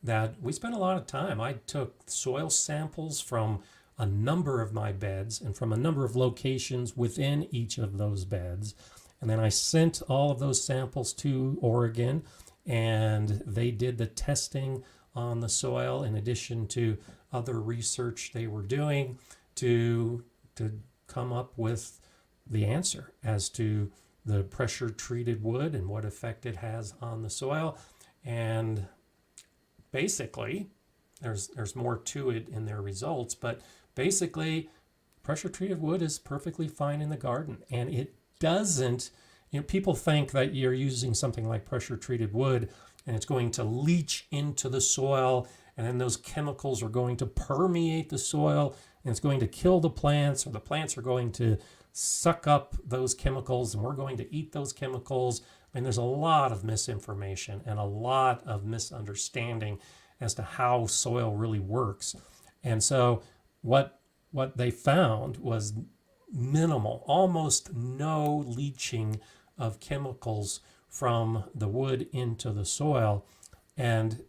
that we spent a lot of time. I took soil samples from a number of my beds and from a number of locations within each of those beds. And then I sent all of those samples to Oregon, and they did the testing on the soil in addition to other research they were doing to come up with the answer as to the pressure treated wood and what effect it has on the soil. And basically, there's more to it in their results, but basically pressure treated wood is perfectly fine in the garden, and it doesn't, people think that you're using something like pressure treated wood and it's going to leach into the soil, and then those chemicals are going to permeate the soil and it's going to kill the plants, or the plants are going to suck up those chemicals and we're going to eat those chemicals. I mean, there's a lot of misinformation and a lot of misunderstanding as to how soil really works. And so what they found was minimal, almost no leaching of chemicals from the wood into the soil, and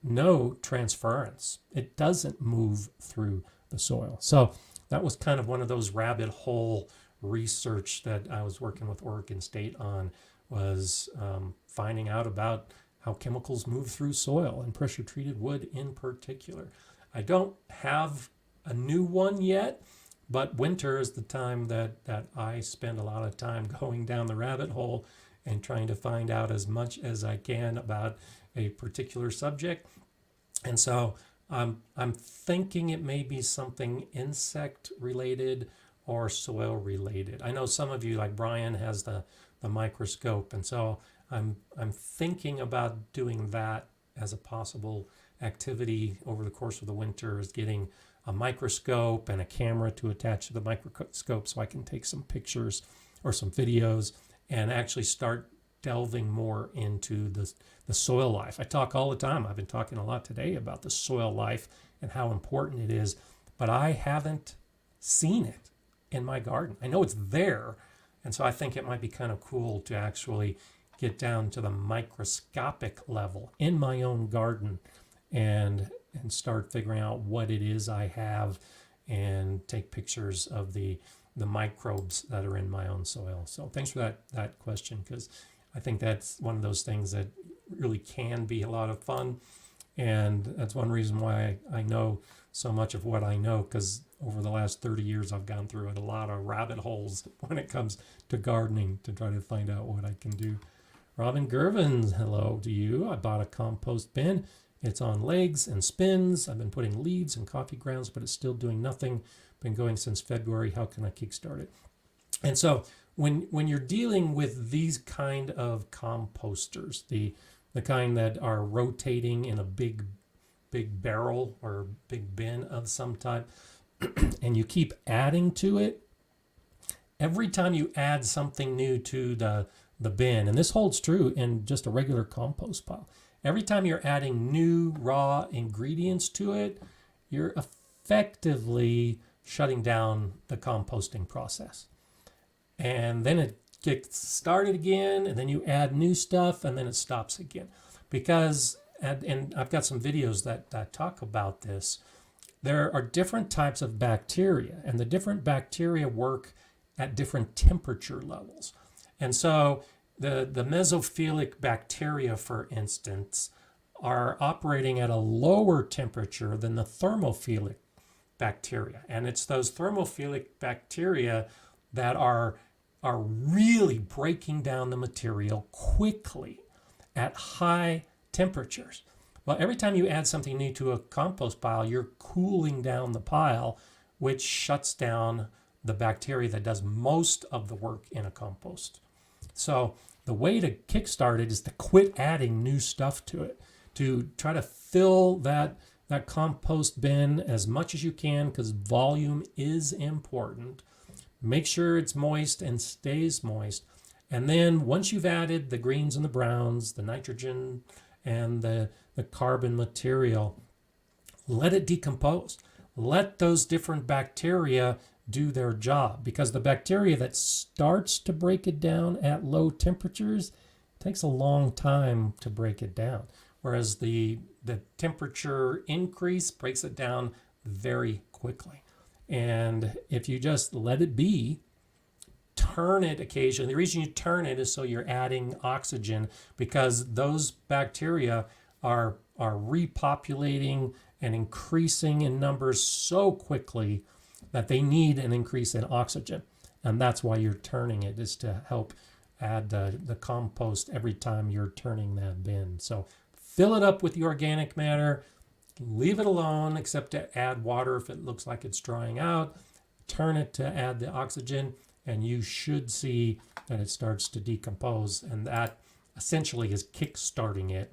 no transference. It doesn't move through the soil. So that was kind of one of those rabbit hole research that I was working with Oregon State on, was finding out about how chemicals move through soil, and pressure treated wood in particular. I don't have a new one yet, but winter is the time that I spend a lot of time going down the rabbit hole and trying to find out as much as I can about a particular subject. And so I'm thinking it may be something insect related or soil related. I know some of you, like Brian, has the microscope, and so I'm thinking about doing that as a possible activity over the course of the winter, is getting a microscope and a camera to attach to the microscope so I can take some pictures or some videos and actually start delving more into the soil life. I talk all the time. I've been talking a lot today about the soil life and how important it is, but I haven't seen it in my garden. I know it's there, and so I think it might be kind of cool to actually get down to the microscopic level in my own garden and start figuring out what it is I have and take pictures of the microbes that are in my own soil. So thanks for that question, because I think that's one of those things that really can be a lot of fun. And that's one reason why I know so much of what I know, because over the last 30 years, I've gone through a lot of rabbit holes when it comes to gardening to try to find out what I can do. Robin Gervins, hello to you. I bought a compost bin. It's on legs and spins. I've been putting leaves and coffee grounds, but it's still doing nothing. Been going since February. How can I kickstart it? And so when you're dealing with these kind of composters, the kind that are rotating in a big barrel or big bin of some type, and you keep adding to it, every time you add something new to the bin, and this holds true in just a regular compost pile, every time you're adding new raw ingredients to it, you're effectively shutting down the composting process. And then it gets started again, and then you add new stuff, and then it stops again. Because, and I've got some videos that talk about this, there are different types of bacteria, and the different bacteria work at different temperature levels. And so the mesophilic bacteria, for instance, are operating at a lower temperature than the thermophilic bacteria. And it's those thermophilic bacteria that are really breaking down the material quickly at high temperatures. Well, every time you add something new to a compost pile, you're cooling down the pile, which shuts down the bacteria that does most of the work in a compost. So the way to kickstart it is to quit adding new stuff to it, to try to fill that compost bin as much as you can, because volume is important. Make sure it's moist and stays moist. And then once you've added the greens and the browns, the nitrogen and the carbon material, let it decompose. Let those different bacteria do their job, because the bacteria that starts to break it down at low temperatures takes a long time to break it down. Whereas the temperature increase breaks it down very quickly. And if you just let it be, turn it occasionally. The reason you turn it is so you're adding oxygen, because those bacteria are repopulating and increasing in numbers so quickly that they need an increase in oxygen. And that's why you're turning it, is to help add the compost every time you're turning that bin. So fill it up with the organic matter, leave it alone except to add water if it looks like it's drying out, turn it to add the oxygen, and you should see that it starts to decompose. And that essentially is kick-starting it.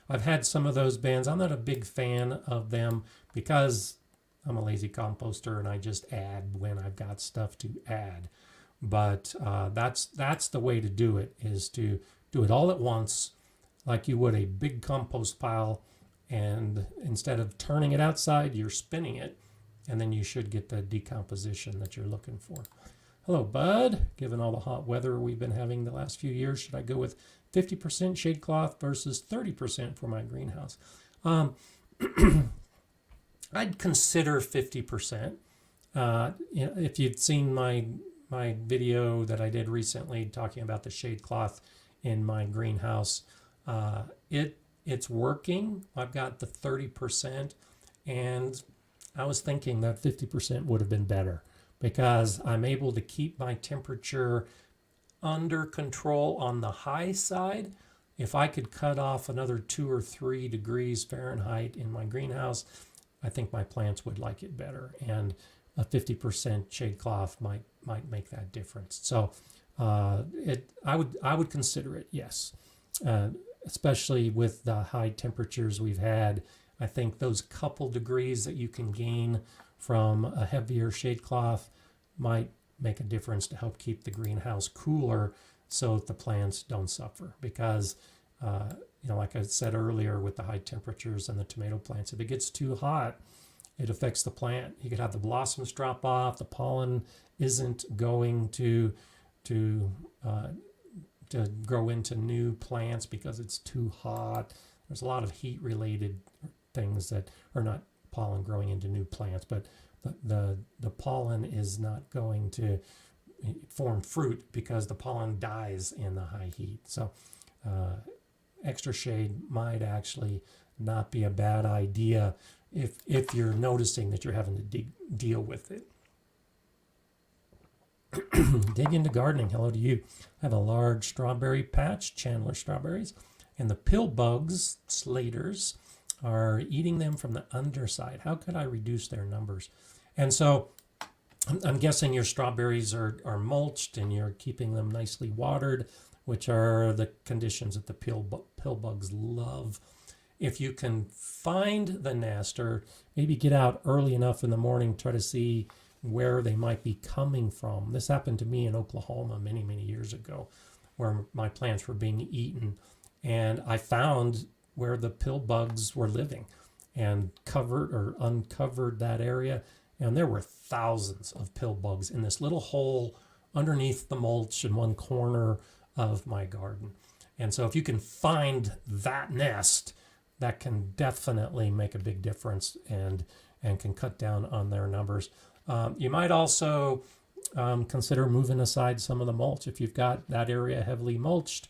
I've had some of those bins. I'm not a big fan of them because I'm a lazy composter and I just add when I've got stuff to add. But that's the way to do it, is to do it all at once, like you would a big compost pile. And instead of turning it outside, you're spinning it, and then you should get the decomposition that you're looking for. Hello, Bud. Given all the hot weather we've been having the last few years, should I go with 50% shade cloth versus 30% for my greenhouse? I'd consider 50%. If you'd seen my video that I did recently talking about the shade cloth in my greenhouse, it's working. I've got the 30%, and I was thinking that 50% would have been better, because I'm able to keep my temperature under control on the high side. If I could cut off another 2 or 3 degrees Fahrenheit in my greenhouse, I think my plants would like it better, and a 50% shade cloth might make that difference. So I would consider it, yes. Especially with the high temperatures we've had. I think those couple degrees that you can gain from a heavier shade cloth might make a difference to help keep the greenhouse cooler so that the plants don't suffer. Because, like I said earlier, with the high temperatures and the tomato plants, if it gets too hot, it affects the plant. You could have the blossoms drop off, the pollen isn't going to to grow into new plants because it's too hot. There's a lot of heat related things that are not pollen growing into new plants, but the pollen is not going to form fruit because the pollen dies in the high heat. So extra shade might actually not be a bad idea if you're noticing that you're having to deal with it. Dig into gardening. Hello to you. I have a large strawberry patch, Chandler strawberries, and the pill bugs, slaters, are eating them from the underside. How could I reduce their numbers? And so I'm guessing your strawberries are mulched and you're keeping them nicely watered, which are the conditions that the pill bugs love. If you can find the nest, or maybe get out early enough in the morning, try to see where they might be coming from. This happened to me in Oklahoma many, many years ago, where my plants were being eaten, and I found where the pill bugs were living and uncovered that area, and there were thousands of pill bugs in this little hole underneath the mulch in one corner of my garden. And so if you can find that nest, that can definitely make a big difference and can cut down on their numbers. You might also consider moving aside some of the mulch. If you've got that area heavily mulched,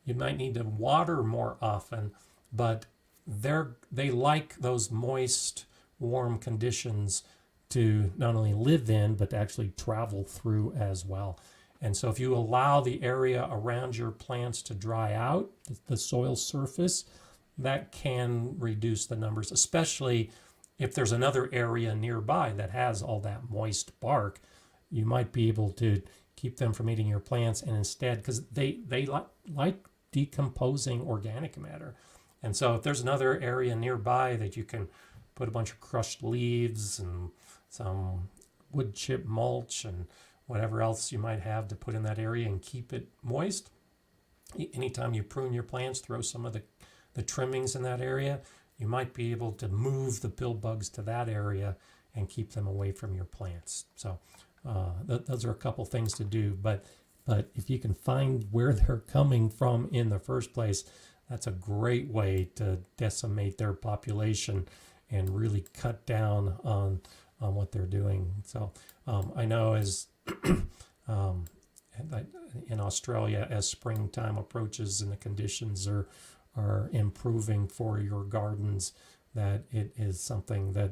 you might need to water more often, but they like those moist, warm conditions to not only live in, but to actually travel through as well. And so if you allow the area around your plants to dry out, the soil surface, that can reduce the numbers, especially if there's another area nearby that has all that moist bark. You might be able to keep them from eating your plants, and instead, because they like decomposing organic matter. And so if there's another area nearby that you can put a bunch of crushed leaves and some wood chip mulch and whatever else you might have to put in that area and keep it moist. Anytime you prune your plants, throw some of the trimmings in that area. You might be able to move the pill bugs to that area and keep them away from your plants. So those are a couple things to do. But if you can find where they're coming from in the first place, that's a great way to decimate their population and really cut down on what they're doing. So I know as in Australia, as springtime approaches and the conditions are improving for your gardens, that it is something that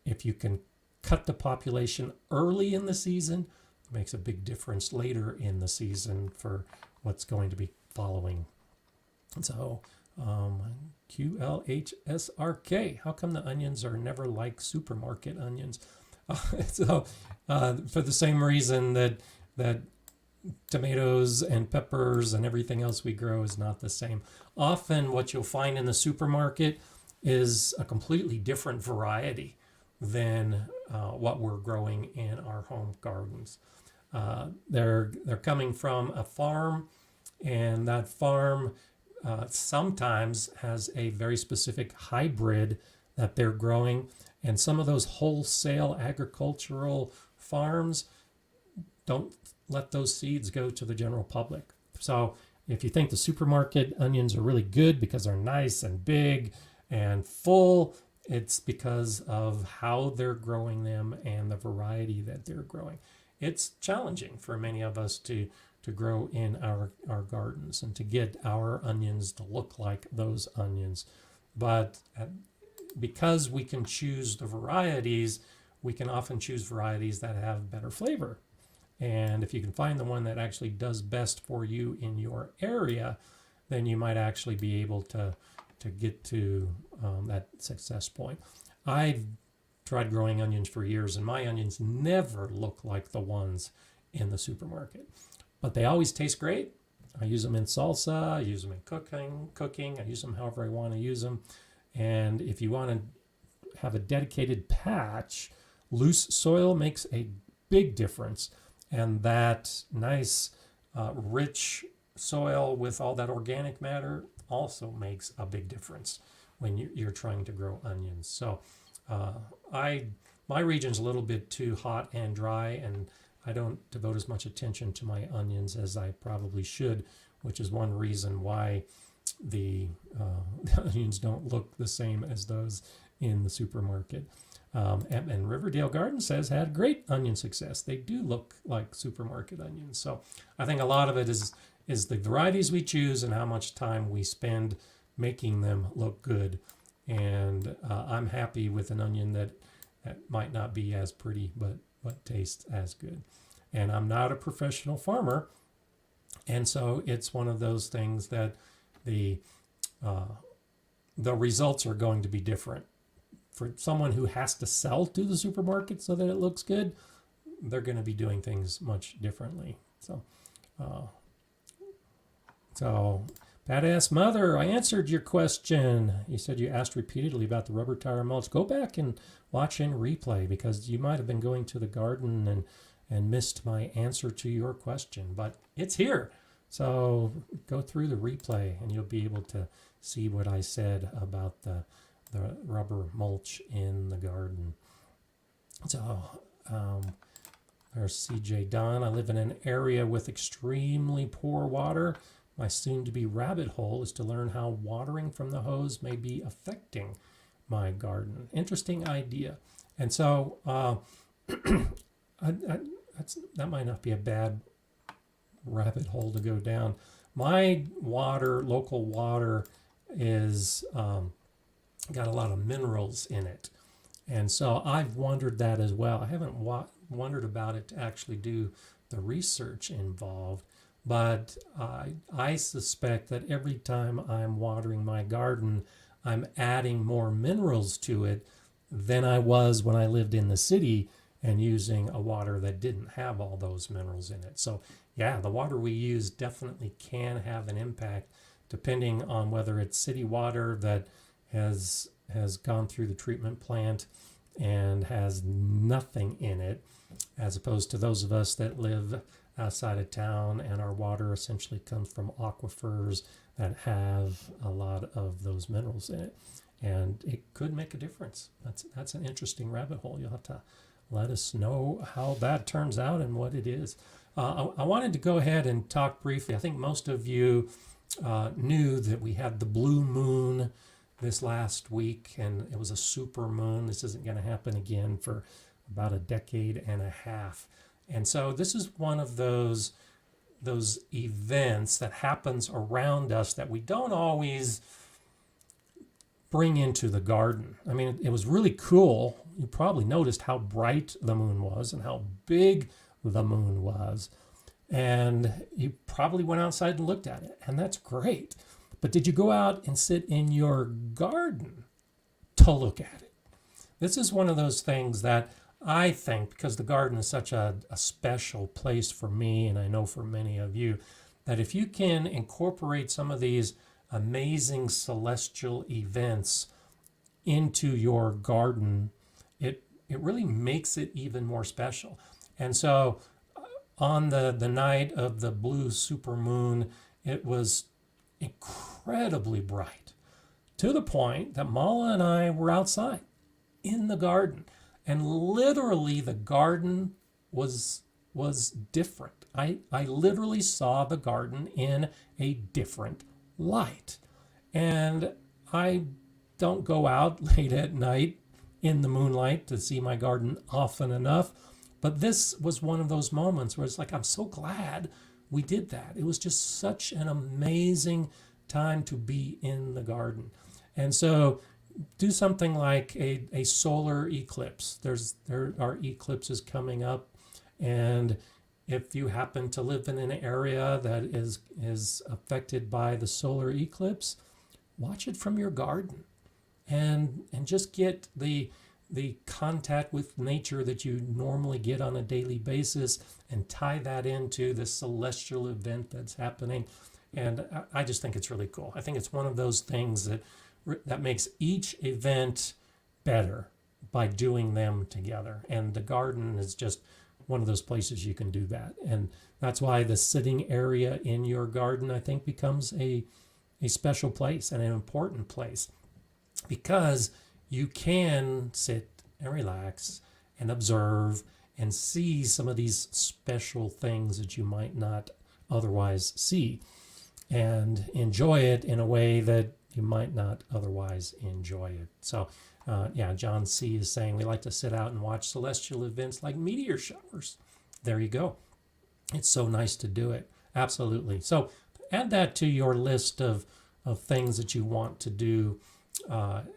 if you can cut the population early in the season, it makes a big difference later in the season for what's going to be following. So QLHSRK, how come the onions are never like supermarket onions? So for the same reason that tomatoes and peppers and everything else we grow is not the same. Often what you'll find in the supermarket is a completely different variety than what we're growing in our home gardens. They're coming from a farm, and that farm sometimes has a very specific hybrid that they're growing. And some of those wholesale agricultural farms don't let those seeds go to the general public. So if you think the supermarket onions are really good because they're nice and big and full, it's because of how they're growing them and the variety that they're growing. It's challenging for many of us to grow in our gardens and to get our onions to look like those onions. But because we can choose the varieties, we can often choose varieties that have better flavor. And if you can find the one that actually does best for you in your area, then you might actually be able to get to that success point. I've tried growing onions for years, and my onions never look like the ones in the supermarket. But they always taste great. I use them in salsa, I use them in cooking, I use them however I want to use them. And if you want to have a dedicated patch, loose soil makes a big difference. And that nice, rich soil with all that organic matter also makes a big difference when you're trying to grow onions. So my region's a little bit too hot and dry, and I don't devote as much attention to my onions as I probably should which is one reason why the onions don't look the same as those in the supermarket. And Riverdale Garden says had great onion success. They do look like supermarket onions. So I think a lot of it is the varieties we choose and how much time we spend making them look good. And I'm happy with an onion that might not be as pretty, but tastes as good. And I'm not a professional farmer, and so it's one of those things that the results are going to be different. For someone who has to sell to the supermarket so that it looks good, they're going to be doing things much differently. So Badass Mother, I answered your question. You said you asked repeatedly about the rubber tire mulch. Go back and watch in replay, because you might have been going to the garden and missed my answer to your question, but it's here. So go through the replay and you'll be able to see what I said about the rubber mulch in the garden. So there's CJ Don. I live in an area with extremely poor water. My soon-to-be rabbit hole is to learn how watering from the hose may be affecting my garden. Interesting idea. And so that might not be a bad rabbit hole to go down. My water, local water, is got a lot of minerals in it. And so I've wondered that as well. I haven't wondered about it to actually do the research involved, but I suspect that every time I'm watering my garden, I'm adding more minerals to it than I was when I lived in the city and using a water that didn't have all those minerals in it. So yeah, the water we use definitely can have an impact, depending on whether it's city water that has gone through the treatment plant and has nothing in it, as opposed to those of us that live outside of town and our water essentially comes from aquifers that have a lot of those minerals in it. And it could make a difference. That's an interesting rabbit hole. You'll have to let us know how that turns out and what it is. I wanted to go ahead and talk briefly. I think most of you knew that we had the blue moon this last week, and it was a super moon. This isn't going to happen again for about a decade and a half. And so this is one of those events that happens around us that we don't always bring into the garden. I mean, it was really cool. You probably noticed how bright the moon was and how big the moon was. And you probably went outside and looked at it, and that's great. But did you go out and sit in your garden to look at it? This is one of those things that I think, because the garden is such a special place for me, and I know for many of you, that if you can incorporate some of these amazing celestial events into your garden, it really makes it even more special. And so on the night of the blue supermoon, it was incredibly bright, to the point that Mala and I were outside in the garden, and literally the garden was different. I literally saw the garden in a different light. And I don't go out late at night in the moonlight to see my garden often enough, but this was one of those moments where it's like, I'm so glad we did that. It was just such an amazing time to be in the garden. And so do something like a solar eclipse. There are eclipses coming up, and if you happen to live in an area that is affected by the solar eclipse, watch it from your garden and just get the contact with nature that you normally get on a daily basis and tie that into this celestial event that's happening. And I just think it's really cool. I think it's one of those things that makes each event better by doing them together. And the garden is just one of those places you can do that. And that's why the sitting area in your garden, I think, becomes a special place and an important place, because you can sit and relax and observe and see some of these special things that you might not otherwise see. and enjoy it in a way that you might not otherwise enjoy it. So, yeah, John C. is saying we like to sit out and watch celestial events like meteor showers. There you go. It's so nice to do it. Absolutely. So add that to your list of things that you want to do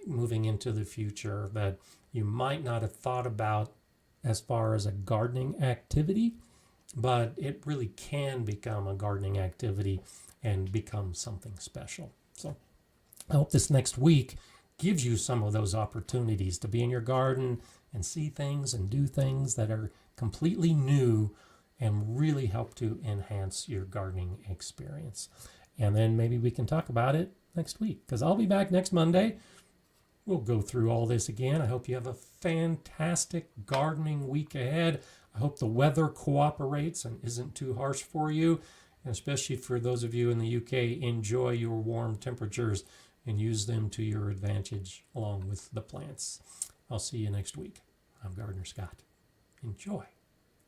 moving into the future that you might not have thought about as far as a gardening activity, but it really can become a gardening activity and become something special. So I hope this next week gives you some of those opportunities to be in your garden and see things and do things that are completely new and really help to enhance your gardening experience. And then maybe we can talk about it next week, because I'll be back next Monday. We'll go through all this again. I hope you have a fantastic gardening week ahead. I hope the weather cooperates and isn't too harsh for you. And especially for those of you in the UK, enjoy your warm temperatures and use them to your advantage along with the plants. I'll see you next week. I'm Gardener Scott. Enjoy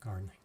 gardening.